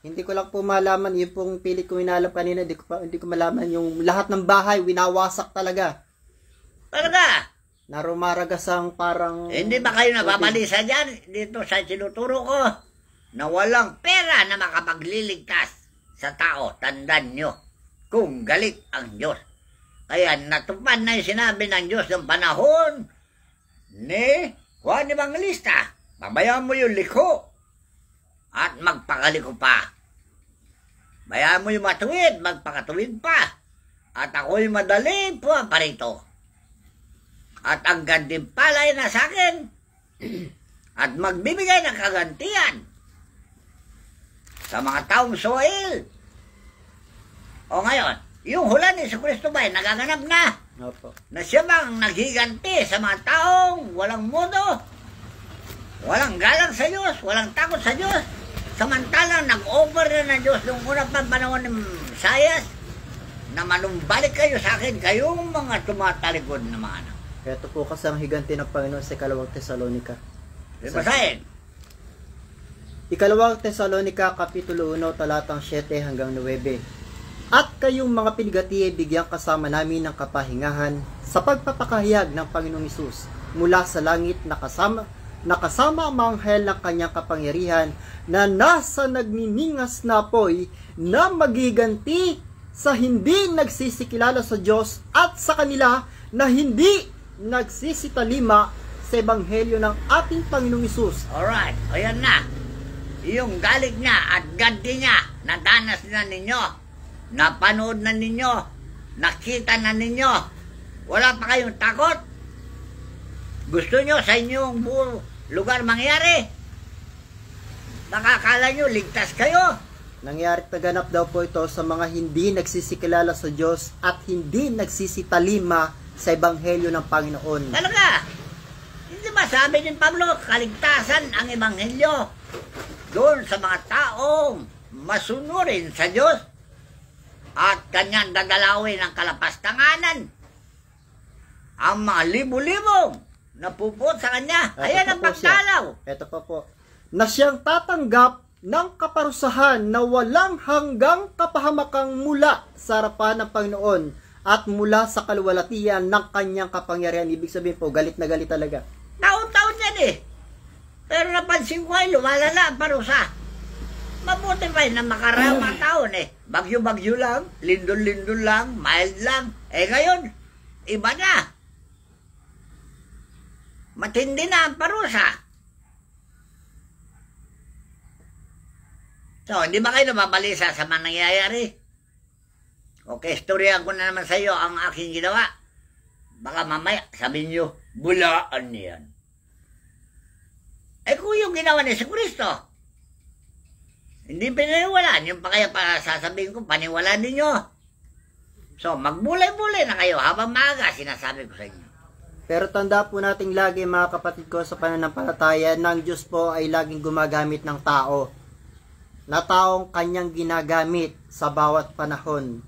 Hindi ko lang po malaman, yung pong pilit ko inalam kanina, hindi ko malaman yung lahat ng bahay, winawasak talaga. Talaga? Narumaragasang parang... Hindi ba kayo nababalisa dyan? Dito sa sinuturo ko, na walang pera na makapagliligtas sa tao. Tandaan nyo, kung galit ang Diyos. Kaya natupad na yung sinabi ng Diyos ng panahon ni Juan Evangelista. Babayaan mo yung liko at magpakaliko pa. Bayaan mo yung matuwid, magpakatuwid pa. At ako'y madali po pa rito. At ang gantimpalay na sa akin at magbibigay ng kagantian sa mga taong Soil. O ngayon, yung hula ni Jesucristo ba ay nagaganap na? Opo. Na siya bang naghiganti sa mga taong walang mundo, walang galang sa Diyos, walang takot sa Diyos, samantalang nag-over na ng Diyos nung unang panahon ng Isaias na manumbalik kayo sa akin, kayong mga tumatalikod na mga anak. Ito po kasi ang higanti ng Panginoon sa Ikalawang Tesalonika. Basahin. Ikalawang Tesalonika, Kapitulo 1, talatang 7 hanggang 9. At kayong mga pinigati, bigyang kasama namin ng kapahingahan sa pagpapakahayag ng Panginoong Hesus mula sa langit na kasama ang mga anghel ng kanyang kapangyarihan na nasa nagniningas na apoy na magiganti sa hindi nagsisikilala sa Diyos at sa kanila na hindi nagsisitalima sa Ebanghelyo ng ating Panginoong Hesus. Alright, ayan na. Yung galit niya at ganti niya, nadanas na ninyo, napanood na ninyo, nakita na ninyo, wala pa kayong takot? Gusto nyo sa inyong lugar mangyari? Nakakala nyo, ligtas kayo? Nangyari taganap daw po ito sa mga hindi nagsisikilala sa Diyos at hindi nagsisitalima sa Ebanghelyo ng Panginoon. Talaga, hindi ba sabi ni Pablo, kaligtasan ang Ebanghelyo doon sa mga taong masunurin sa Diyos at kanyang dadalawin ang kalapastanganan. Ang mga libo-libong napupot sa kanya. Ayan ang pagdalaw. Ito po. Na siyang tatanggap ng kaparusahan na walang hanggang kapahamakang mula sa harapan ng Panginoon at mula sa kaluwalhatian ng kanyang kapangyarihan. Ibig sabihin po, galit na galit talaga. Taon-taon yan eh. Pero napansin ko ay lumalala ang parusa. Mabuti pa na makarang mga taon eh. Bagyo-bagyo lang, lindol-lindol lang, mild lang. Eh ngayon, iba na. Matindi na ang parusa. So, hindi ba kayo nababalisa sa mga nangyayari? Okay, storyan ko na naman sa iyo ang aking ginawa. Baka mamaya sabihin nyo, bulaan yan. Eh kung yung ginawa ni Kristo, hindi pinaniwalaan, yung pa kaya pa sasabihin ko, paniwalaan ninyo. So, magbulay-bulay na kayo habang maaga, sinasabi ko sa inyo. Pero tanda po nating lagi mga kapatid ko sa pananampalataya, ng Diyos po ay laging gumagamit ng tao. Na taong kanyang ginagamit sa bawat panahon.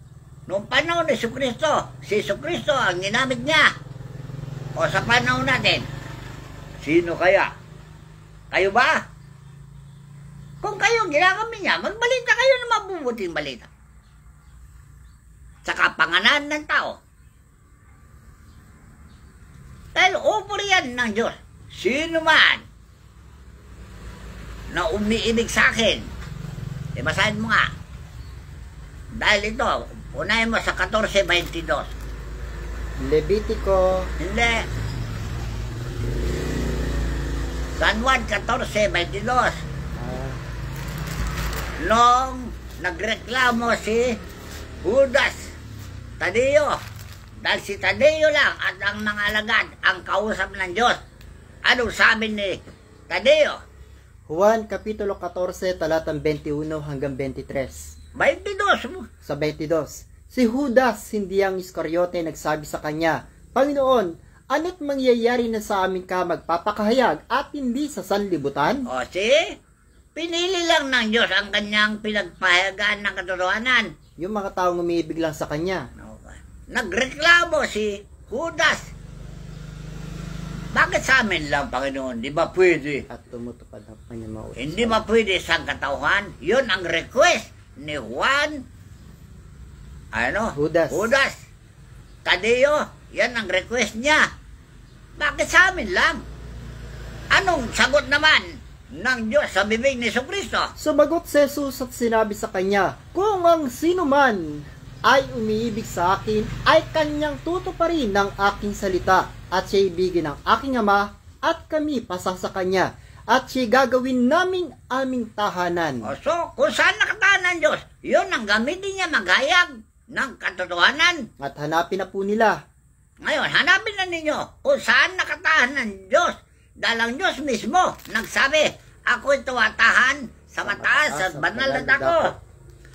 Noong panahon ni Kristo, si Kristo ang ginamit niya. O sa panahon natin, sino kaya? Kayo ba? Kung kayo ang ginagamit niya, magbalita kayo ng mabubuting balita. Sa kapanganan ng tao. Dahil upor yan ng Diyos. Sino man na umiibig sa akin, basahin mo nga. Dahil ito, unahin mo sa 14:22. Levitico. Hindi. San Juan 14:22. Nung nagreklamo si Judas Tadeo, dahil si Tadeo lang at ang mga alagad ang kausap ng Diyos. Anong sabi ni Tadeo? Juan Kapitulo 14, talatang 21 hanggang 23. 22 mo. Sa 22. Si Judas, hindi ang Iscariote, nagsabi sa kanya, Panginoon, ano't mangyayari na sa amin ka magpapakahayag at hindi sa sanlibutan? O pinili lang ng Diyos ang kanyang pinagpahayagaan ng katotohanan. Yung mga taong umiibig lang sa kanya. Okay. Nagreklamo si Judas. Bakit sa amin lang, Panginoon? Di ba pwede? At tumutupad ang kanyang mga utos. Hindi ba pwede sa katauhan? Yun ang request ni Juan. Judas. Tadeo, yan ang request niya. Bakit sa amin lang? Anong sagot naman ng Diyos sa bibig ni Kristo? Sumagot si Jesus at sinabi sa kanya, kung ang sino man ay umiibig sa akin, ay kanyang tutuparin ng aking salita, at siya ibigin ng aking ama, at kami pasa sa kanya, at siya gagawin naming aming tahanan. So, kung saan nakatahan ng Diyos, yun ang gamitin niya maghayag ng katotohanan. At hanapin na po nila. Ngayon, hanapin na ninyo kung saan nakatahan ng Diyos. Dahil ang Diyos mismo nagsabi, ako ito atahan sa mataas at banal na dako.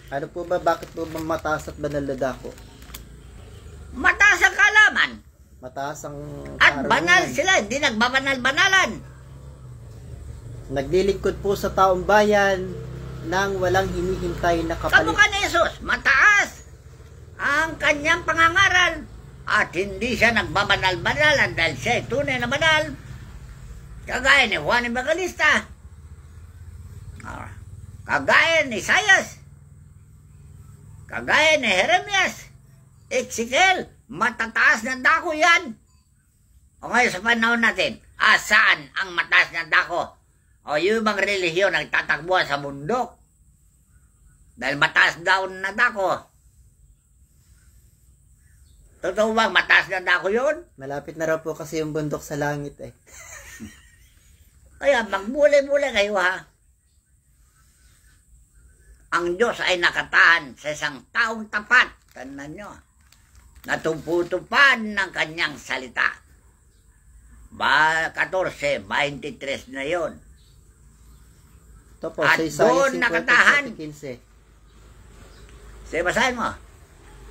Ano po ba? Bakit po ba mataas at banal na dako? Mataas ang kaalaman. Mataas ang at banal sila, hindi nagbabanal-banalan. Naglilingkod po sa taong bayan nang walang hinihintay na kapalit. Kamukha ni Jesus, mataas ang kanyang pangangaral at hindi siya nagbabanal-banalan dahil siya ay tunay na banal. Kagaya ni Juan Evangelista, kagaya ni Isaias, kagaya ni Jeremias, Ezekiel, matataas na dako yan. O ngayon sa panahon natin, saan ang mataas na dako? O yung ibang relihiyon nagtatakbuhan sa bundok dahil mataas daw na dako. Totoo bang mataas na dako yun? Malapit na raw po kasi yung bundok sa langit eh. Kaya magbulay-bulay kayo ha. Ang Diyos ay nakatahan sa isang taong tapat. Tandaan nyo. Natuputupad ng kanyang salita. 14:23 na yon. Ito po, at sa doon Isaiah nakatahan. 50:15. Sige, basahin mo.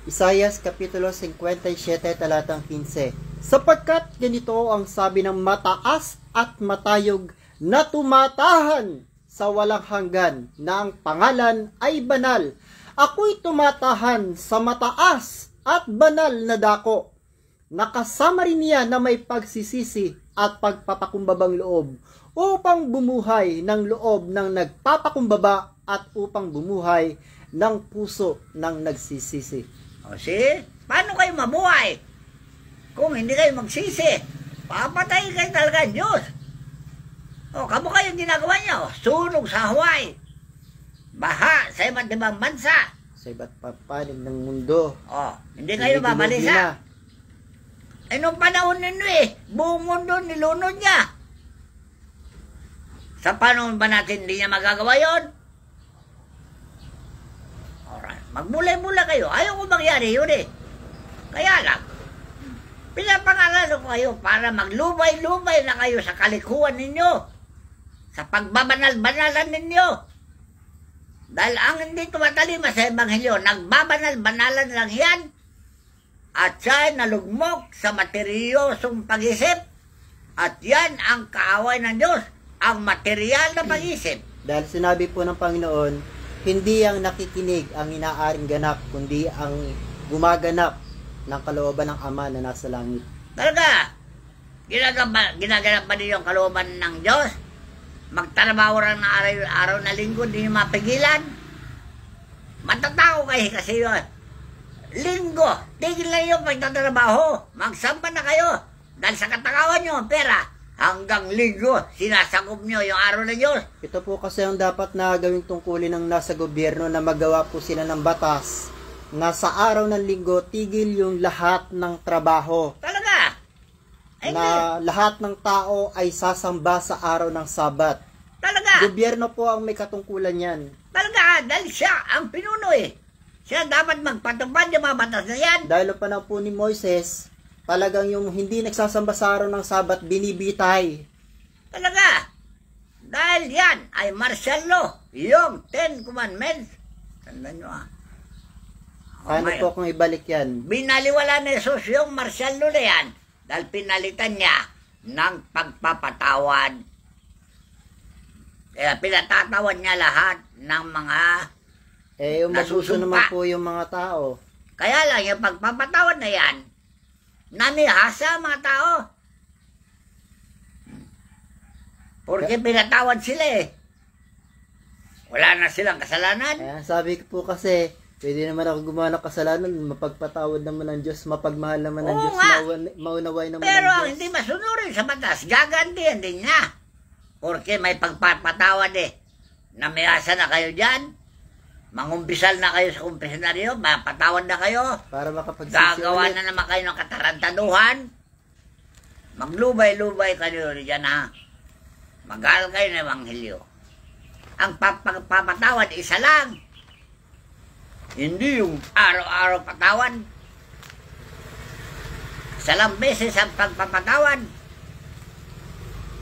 Isaias Kapitulo 57, talatang 15. Sapagkat ganito ang sabi ng mataas at matayog na tumatahan sa walang hanggan, na ang pangalan ay banal. Ako'y tumatahan sa mataas at banal na dako. Nakasama rin niya na may pagsisisi at pagpapakumbabang loob, upang bumuhay ng loob ng nagpapakumbaba at upang bumuhay ng puso ng nagsisisi. O see? Paano kayo mabuhay? Kung hindi kayo magsisi, papatay kayo talaga ang Diyos. O, kamo kayo ginagawa niyo? Sunog sa Hawaii. Baha sa iba't ibang bansa. Sa iba't papanig ng mundo. O, hindi kayo babalisa. Eh, nung panahon ninyo buong mundo nilunod niya. Sa panahon ba natin hindi niya magagawa yon? Alright, magmulay-mula kayo. Ayaw ko mangyari yun Kaya lang, pinapangalan ko kayo para maglubay-lubay na kayo sa kalikuan ninyo. Sa pagbabanal-banalan ninyo. Dahil ang hindi tumatalima sa Ebanghelyo, nagbabanal-banalan lang yan. At siya ay nalugmok sa materyosong pag-isip. At yan ang kaaway ng Diyos, ang material na pag-isip. Dahil sinabi po ng Panginoon, hindi ang nakikinig ang inaaring ganap, kundi ang gumaganap ng kalooban ng Ama na nasa langit. Talaga, ginaganap ba niyo ang kalooban ng Diyos? Magtrabaho lang na araw na linggo, hindi nyo mapigilan. Matatao kayo kasi yun. Linggo, tigil na yung pagtatrabaho. Magsamba na kayo. Dahil sa katakawan nyo, pera, hanggang linggo, sinasagop nyo yung araw ng Diyos. Ito po kasi ang dapat na gawing tungkulin ng nasa gobyerno, na magawa po sila ng batas na sa araw ng linggo, tigil yung lahat ng trabaho. Talaga? Ay, Na lahat ng tao ay sasamba sa araw ng Sabat. talaga? Gobyerno po ang may katungkulan yan. Talaga, dahil siya ang pinuno Siya dapat magpatupad yung mga batas na yan. Dahil pa na po ni Moises, talagang yung hindi nagsasamba sa araw ng Sabat, binibitay. Talaga. Dahil yan ay martial law. Yung 10 Commandments. Tandaan nyo Paano po kung ibalik yan? Binaliwala ni Jesus yung martial law na yan. Dahil pinalitan niya ng pagpapatawad. Kaya pinatatawan niya lahat ng mga Umabuso nasusumpa. naman po yung mga tao. Kaya lang yung pagpapatawad na yan, namihasa ang mga tao. Porque pinatawad sila Wala na silang kasalanan. Kaya sabi ko po kasi, pwede naman ako gumawa ng kasalanan, mapagpatawad naman ng Diyos, mapagmahal naman ng Oo Diyos, nga. maunaway naman Pero ng ang Diyos. hindi masunurin sa batas, gagantihan din niya. Porque may pagpapatawad Namihasa na kayo dyan. Mangumpisal na kayo sa kumpisenaryo, mapatawad na kayo. Para makapagsisi Gagawa ulit. na naman kayo ng katarantaduhan. Maglubay-lubay kayo dyan Mag-aaral kayo ng Ebanghelyo. Ang pagpapatawad isa lang. Hindi yung araw-araw patawad. Isa lang beses ang pagpapatawad.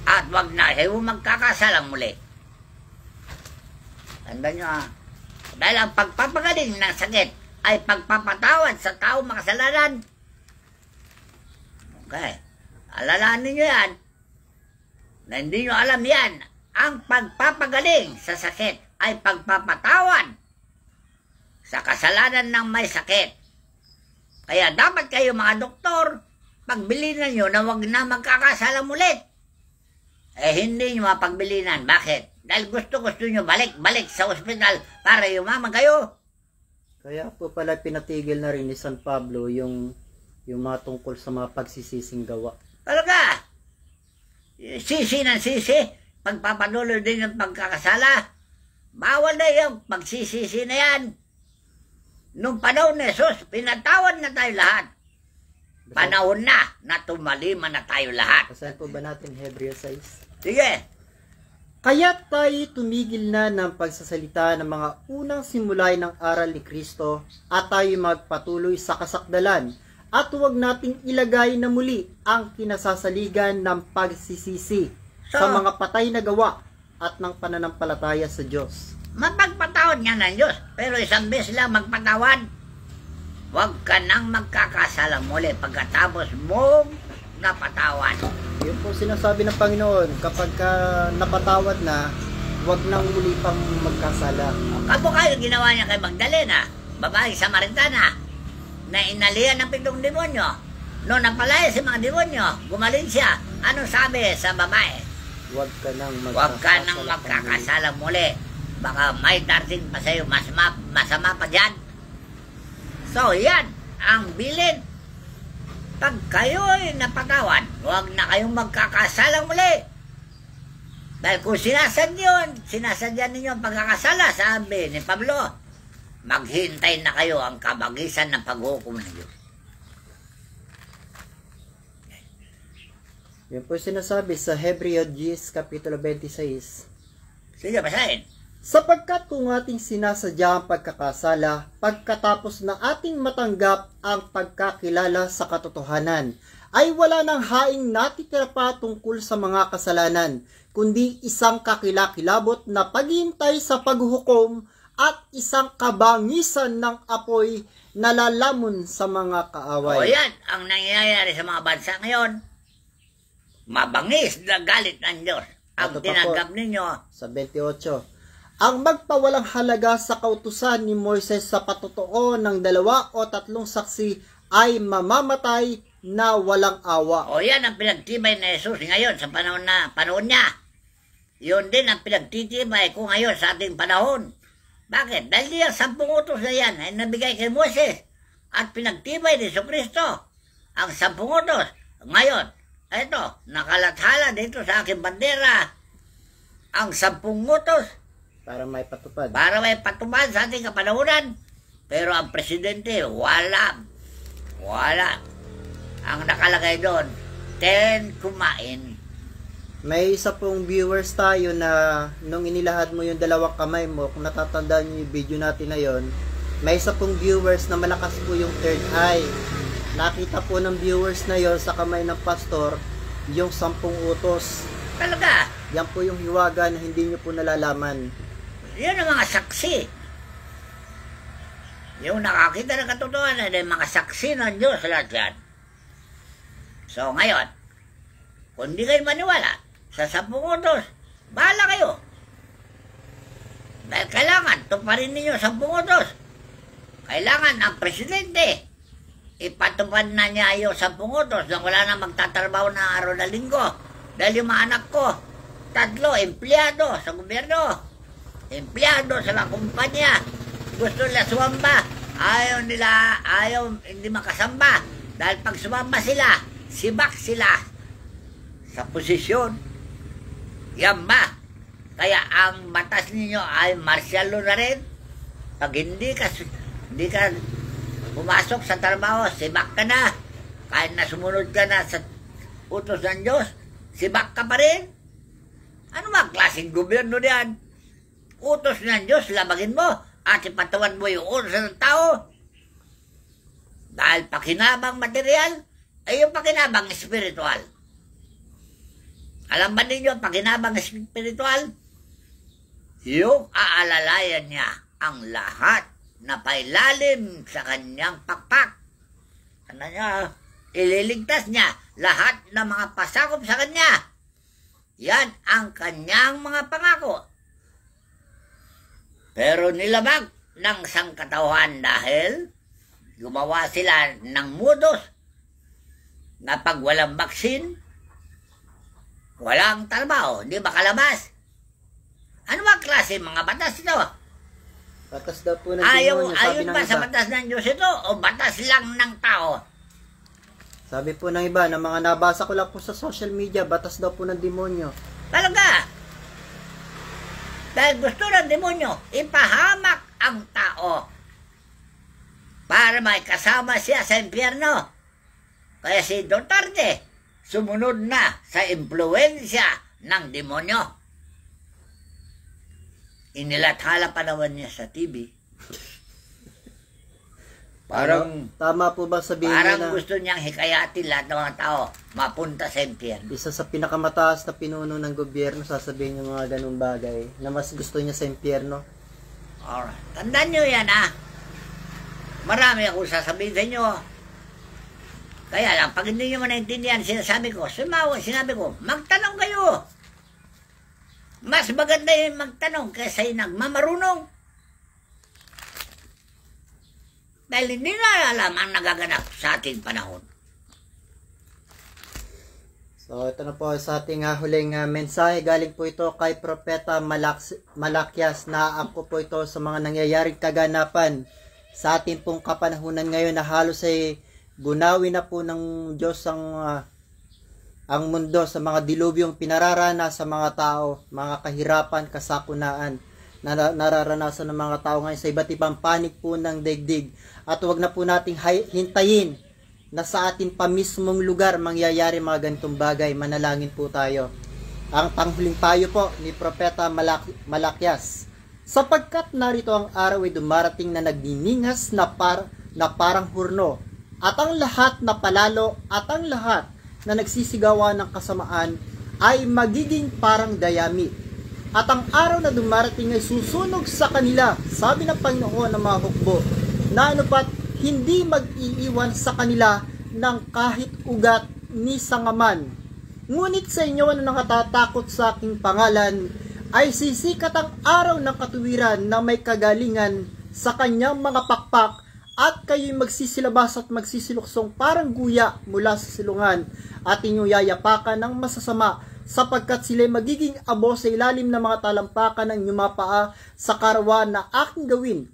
At wag na kayo magkakasalang muli. Tandaan nyo Dahil ang pagpapagaling ng sakit ay pagpapatawad sa tao makasalanan. Okay. Alalahanin nyo yan. Na hindi nyo alam yan. Ang pagpapagaling sa sakit ay pagpapatawad sa kasalanan ng may sakit. Kaya dapat kayo mga doktor, pagbilinan nyo na wag na magkakasalang ulit. Hindi nyo mapagbilinan. Bakit? Dahil gusto nyo balik sa ospital para yumaman kayo. Kaya po pala pinatigil na rin ni San Pablo yung mga tungkol sa mga pagsisising gawa. Talaga. Sisi ng sisi. Pagpapanuloy din yung pagkakasala. Bawal na yung pagsisisi na yan. Nung panahon ni Jesus, pinatawad na tayo lahat. Panahon na tumalima na tayo lahat. Basahin po ba natin Hebrews 6? Sige. Kaya tayo tumigil na ng pagsasalita ng mga unang simulay ng aral ni Kristo at tayo magpatuloy sa kasakdalan at huwag nating ilagay na muli ang kinasasaligan ng pagsisisi sa mga patay na gawa at ng pananampalataya sa Diyos. Mapagpatawad nga ng Diyos, pero isang beses lang magpatawad. Huwag ka nang magkakasala muli pagkatapos mong napatawad. Yun po sinasabi ng Panginoon, kapag ka napatawad na, huwag nang muli pang magkasala. Kamukha yung ginawa niya kay Magdalena, babae Samaritana, na inalihan ng 7 demonyo. Noong napalaya si mga demonyo, gumaling siya. Anong sabi sa babae? Huwag ka nang Huwag ka nang magkakasala muli. Baka may darating pa sa'yo masama pa dyan. So, yan ang bilin. Pag kayo'y napatawad, huwag na kayong magkakasala muli. Dahil kung sinasadya ninyo ang pagkakasala, sabi ni Pablo, maghintay na kayo ang kabagisan ng paghukom ng Diyos. Yan po sinasabi sa Hebreo 10, Kapitulo 26. Sige, basahin. Sapagkat kung ating sinasadya ang pagkakasala, pagkatapos na ating matanggap ang pagkakilala sa katotohanan, ay wala nang haing natitira pa tungkol sa mga kasalanan, kundi isang kakilakilabot na paghintay sa paghuhukom at isang kabangisan ng apoy na lalamon sa mga kaaway. O yan ang nangyayari sa mga bansa ngayon. Mabangis na galit ng Diyos ang tinanggap ninyo. Sa 28, ang magpawalang halaga sa kautusan ni Moises sa patotoo ng 2 o 3 saksi ay mamamatay na walang awa. O yan ang pinagtibay na Jesus ngayon sa panahon niya. Yun din ang pinagtitibay ko ngayon sa ating panahon. Bakit? Dahil yung 10 utos na yan ay nabigay kay Moises at pinagtibay ni Jesucristo. Ang 10 utos ngayon, ito, nakalathala dito sa aking bandera. Ang 10 utos Para may patupad. para may patupad sa ating kapanahunan. Pero ang presidente, wala. Ang nakalagay doon, 10 kumain. May isa pong viewers tayo na nung inilahad mo yung 2 kamay mo, kung natatandaan nyo yung video natin na yon, may isa pong viewers na malakas po yung third eye. Nakita po ng viewers na yon sa kamay ng pastor yung 10 utos. Talaga, Yan po yung hiwaga na hindi nyo po nalalaman. yan ang mga saksi. Yung nakakita ng katotohanan ay mga saksi ng Diyos lahat yan. So ngayon, kung di kayo maniwala sa 10 utos, bahala kayo. Dahil kailangan tuparin ninyo 10 utos. Kailangan ang presidente ipatupad na niya yung 10 utos na wala na magtatrabaho na araw na linggo. Dahil yung mga anak ko, 3 empleyado sa gobyerno, empleyado sa mga kumpanya, gusto nila sumamba, ayaw hindi makasamba. Dahil pag sumamba sila, sibak sila sa posisyon. Yan ba? Kaya ang batas ninyo ay martial law na rin. Pag hindi ka pumasok sa trabaho, sibak ka na. Kahit na sumunod ka na sa utos ng Diyos, sibak ka pa rin. Ano ba klaseng gobyerno diyan? Utos ng Diyos, labagin mo at ipatawad mo yung utos ng tao. Dahil pakinabang material ay yung pakinabang spiritual. Alam ba ninyo, pakinabang spiritual? Yung aalalayan niya ang lahat na pailalim sa kanyang pakpak. Ano niya? Ililigtas niya lahat ng mga pasakop sa kanya. Yan ang kanyang mga pangako. Pero nilabag ng sangkatauhan dahil gumawa sila ng modus na pag walang baksin, walang trabaho, hindi makalabas. Ano ba klase mga batas ito? Batas daw po ng demonyo, sabi Ayon ng ba sa iba. batas ng Diyos ito o batas lang ng tao? Sabi po ng iba, na mga nabasa ko lang po sa social media, batas daw po ng demonyo. Talaga. Dahil gusto ng demonyo, ipahamak ang tao para may kasama siya sa impyerno. Kaya si Duterte, sumunod na sa impluensya ng demonyo. Inilathala pa naman niya sa TV. Parang Tama po ba sabihin niya Parang na gusto niyang hikayatin lahat ng mga tao mapunta sa impyerno. isa sa pinakamataas na pinuno ng gobyerno sasabihin yung mga ganung bagay na mas gusto niya sa impyerno? Alright. Tandaan nyo yan, ha? Marami akong sasabihin sa inyo. Kaya lang, pag hindi nyo naintindihan, sinabi ko, magtanong kayo. Mas maganda yung magtanong kaysa yung nagmamarunong. Dahil hindi na alam ang nagaganap sa ating panahon. So ito na po sa ating huling mensahe. Galing po ito kay Propeta Malakias na ako po ito sa mga nangyayaring kaganapan sa ating pong kapanahunan ngayon na halos ay gunawi na po ng Diyos ang mundo sa mga dilubyong pinararana sa mga tao, mga kahirapan, kasakunaan na nararanasan ng mga tao ngayon sa iba't ibang panig po ng daigdig. At huwag na po nating hintayin na sa atin pa mismong lugar mangyayari mga ganitong bagay. Manalangin po tayo. Ang panghuling payo po ni Propeta Malakias, sapagkat narito ang araw ay dumarating na nagniningas na parang hurno, at ang lahat na palalo at ang lahat na nagsisigawan ng kasamaan ay magiging parang dayami. At ang araw na dumarating ay susunog sa kanila, sabi ng Panginoon ng mga hukbo, na anupat hindi mag-iiwan sa kanila ng kahit ugat ni sangaman. Ngunit sa inyo na nakatatakot sa aking pangalan, ay sisikat ang araw ng katuwiran na may kagalingan sa kanyang mga pakpak, at kayo'y magsisilabas at magsisiluksong parang guya mula sa silungan, at inyong yayapakan ng masasama, sapagkat sila'y magiging abo sa ilalim ng mga talampakan ng inyong mga paa sa karawan na aking gawin.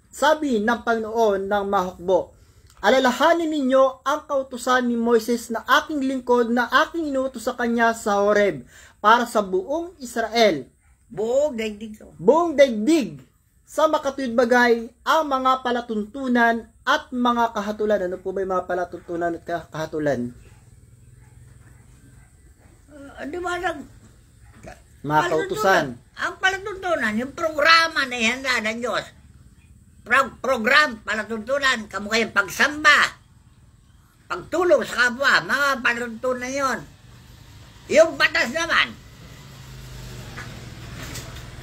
Sabi ng Panginoon ng mahukbo, alalahanin ninyo ang kautusan ni Moises na aking lingkod na aking inutos sa kanya sa Horeb para sa buong Israel. Buong daigdig. Buong daigdig. Sa makatuwid bagay ang mga palatuntunan at mga kahatulan. Ano po ba yung mga palatuntunan at kahatulan? Di ba Mga kautusan. Ang palatuntunan, yung programa na ihanda ng Diyos. Program, palatuntunan, kamukha yung pagsamba, pagtulong sa kapwa, mga palatuntunan yon. Yung batas naman,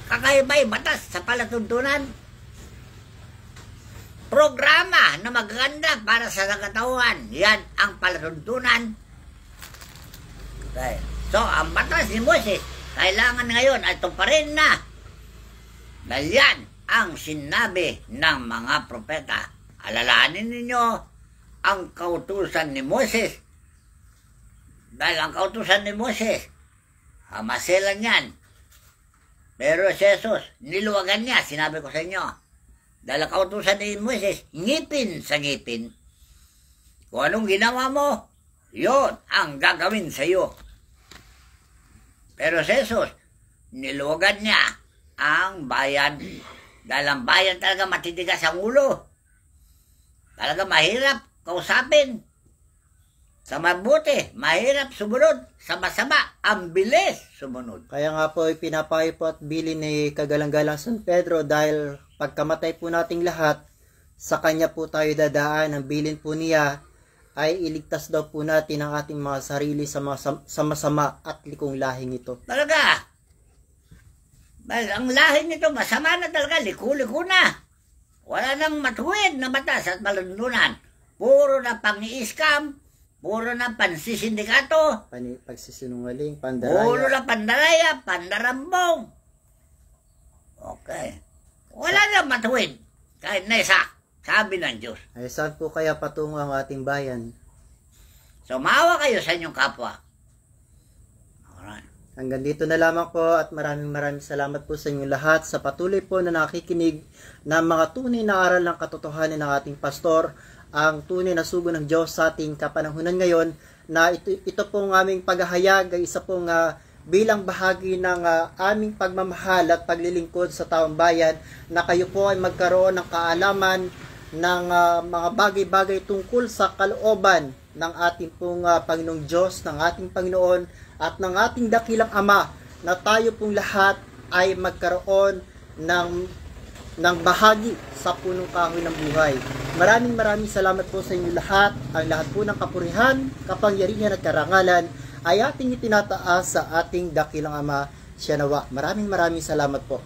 kakaiba yung batas sa palatuntunan. Programa na maganda para sa nagkatauhan, yan ang palatuntunan. Okay. So, ang batas ni Moses, kailangan ngayon ay tuparin na. Dahil yan ang sinabi ng mga propeta. Alalahanin ninyo ang kautusan ni Moses. Dahil ang kautusan ni Moses, maselan yan. Pero si Jesus, niluwagan niya, sinabi ko sa inyo. Dahil ang kautusan ni Moses, ngipin sa ngipin. Kung anong ginawa mo, yun ang gagawin sa iyo. Pero si Jesus, niluwagan niya ang bayan. Dahil ang bayan talaga matitigas ang ulo. Talaga mahirap kausapin. Sa mabuti, mahirap sumunod. Sa masama, ang bilis sumunod. Kaya nga po, pinapayo po at bilin ni Kagalang-galang San Pedro dahil pagkamatay po nating lahat, sa kanya po tayo dadaan. Ang bilin po niya ay iligtas daw po natin ang ating mga sarili sa masama at likong lahing ito. Talaga. Dahil ang lahing ito, masama na talaga, liku-liku na. Wala nang matuwid na batas at malundunan. Puro na pang-i-scam, puro na pansisindikato, pagsisinungaling, pandaraya. puro na pandaraya, pandarambong. Okay. Wala nang matuwid. Kahit na isa, sabi ng Diyos. Ay saan po kaya patungo ang ating bayan? So, maawa kayo sa inyong kapwa. Alright. Hanggang dito na lamang po at maraming salamat po sa inyong lahat sa patuloy po na nakikinig ng mga tunay na aral ng katotohanan ng ating pastor, ang tunay na sugo ng Diyos sa ating kapanahunan ngayon, na ito pong aming paghahayag ay isa pong bilang bahagi ng aming pagmamahal at paglilingkod sa taong bayan, na kayo po ay magkaroon ng kaalaman ng mga bagay-bagay tungkol sa kalooban ng ating pong Panginoong Diyos, ng ating Panginoon at ng ating dakilang Ama, na tayo pong lahat ay magkaroon ng bahagi sa punong kahoy ng buhay. Maraming salamat po sa inyo lahat. Ang lahat po ng kapurihan, kapangyarihan at karangalan ay ating itinataas sa ating dakilang Ama, siya nawa. Maraming salamat po.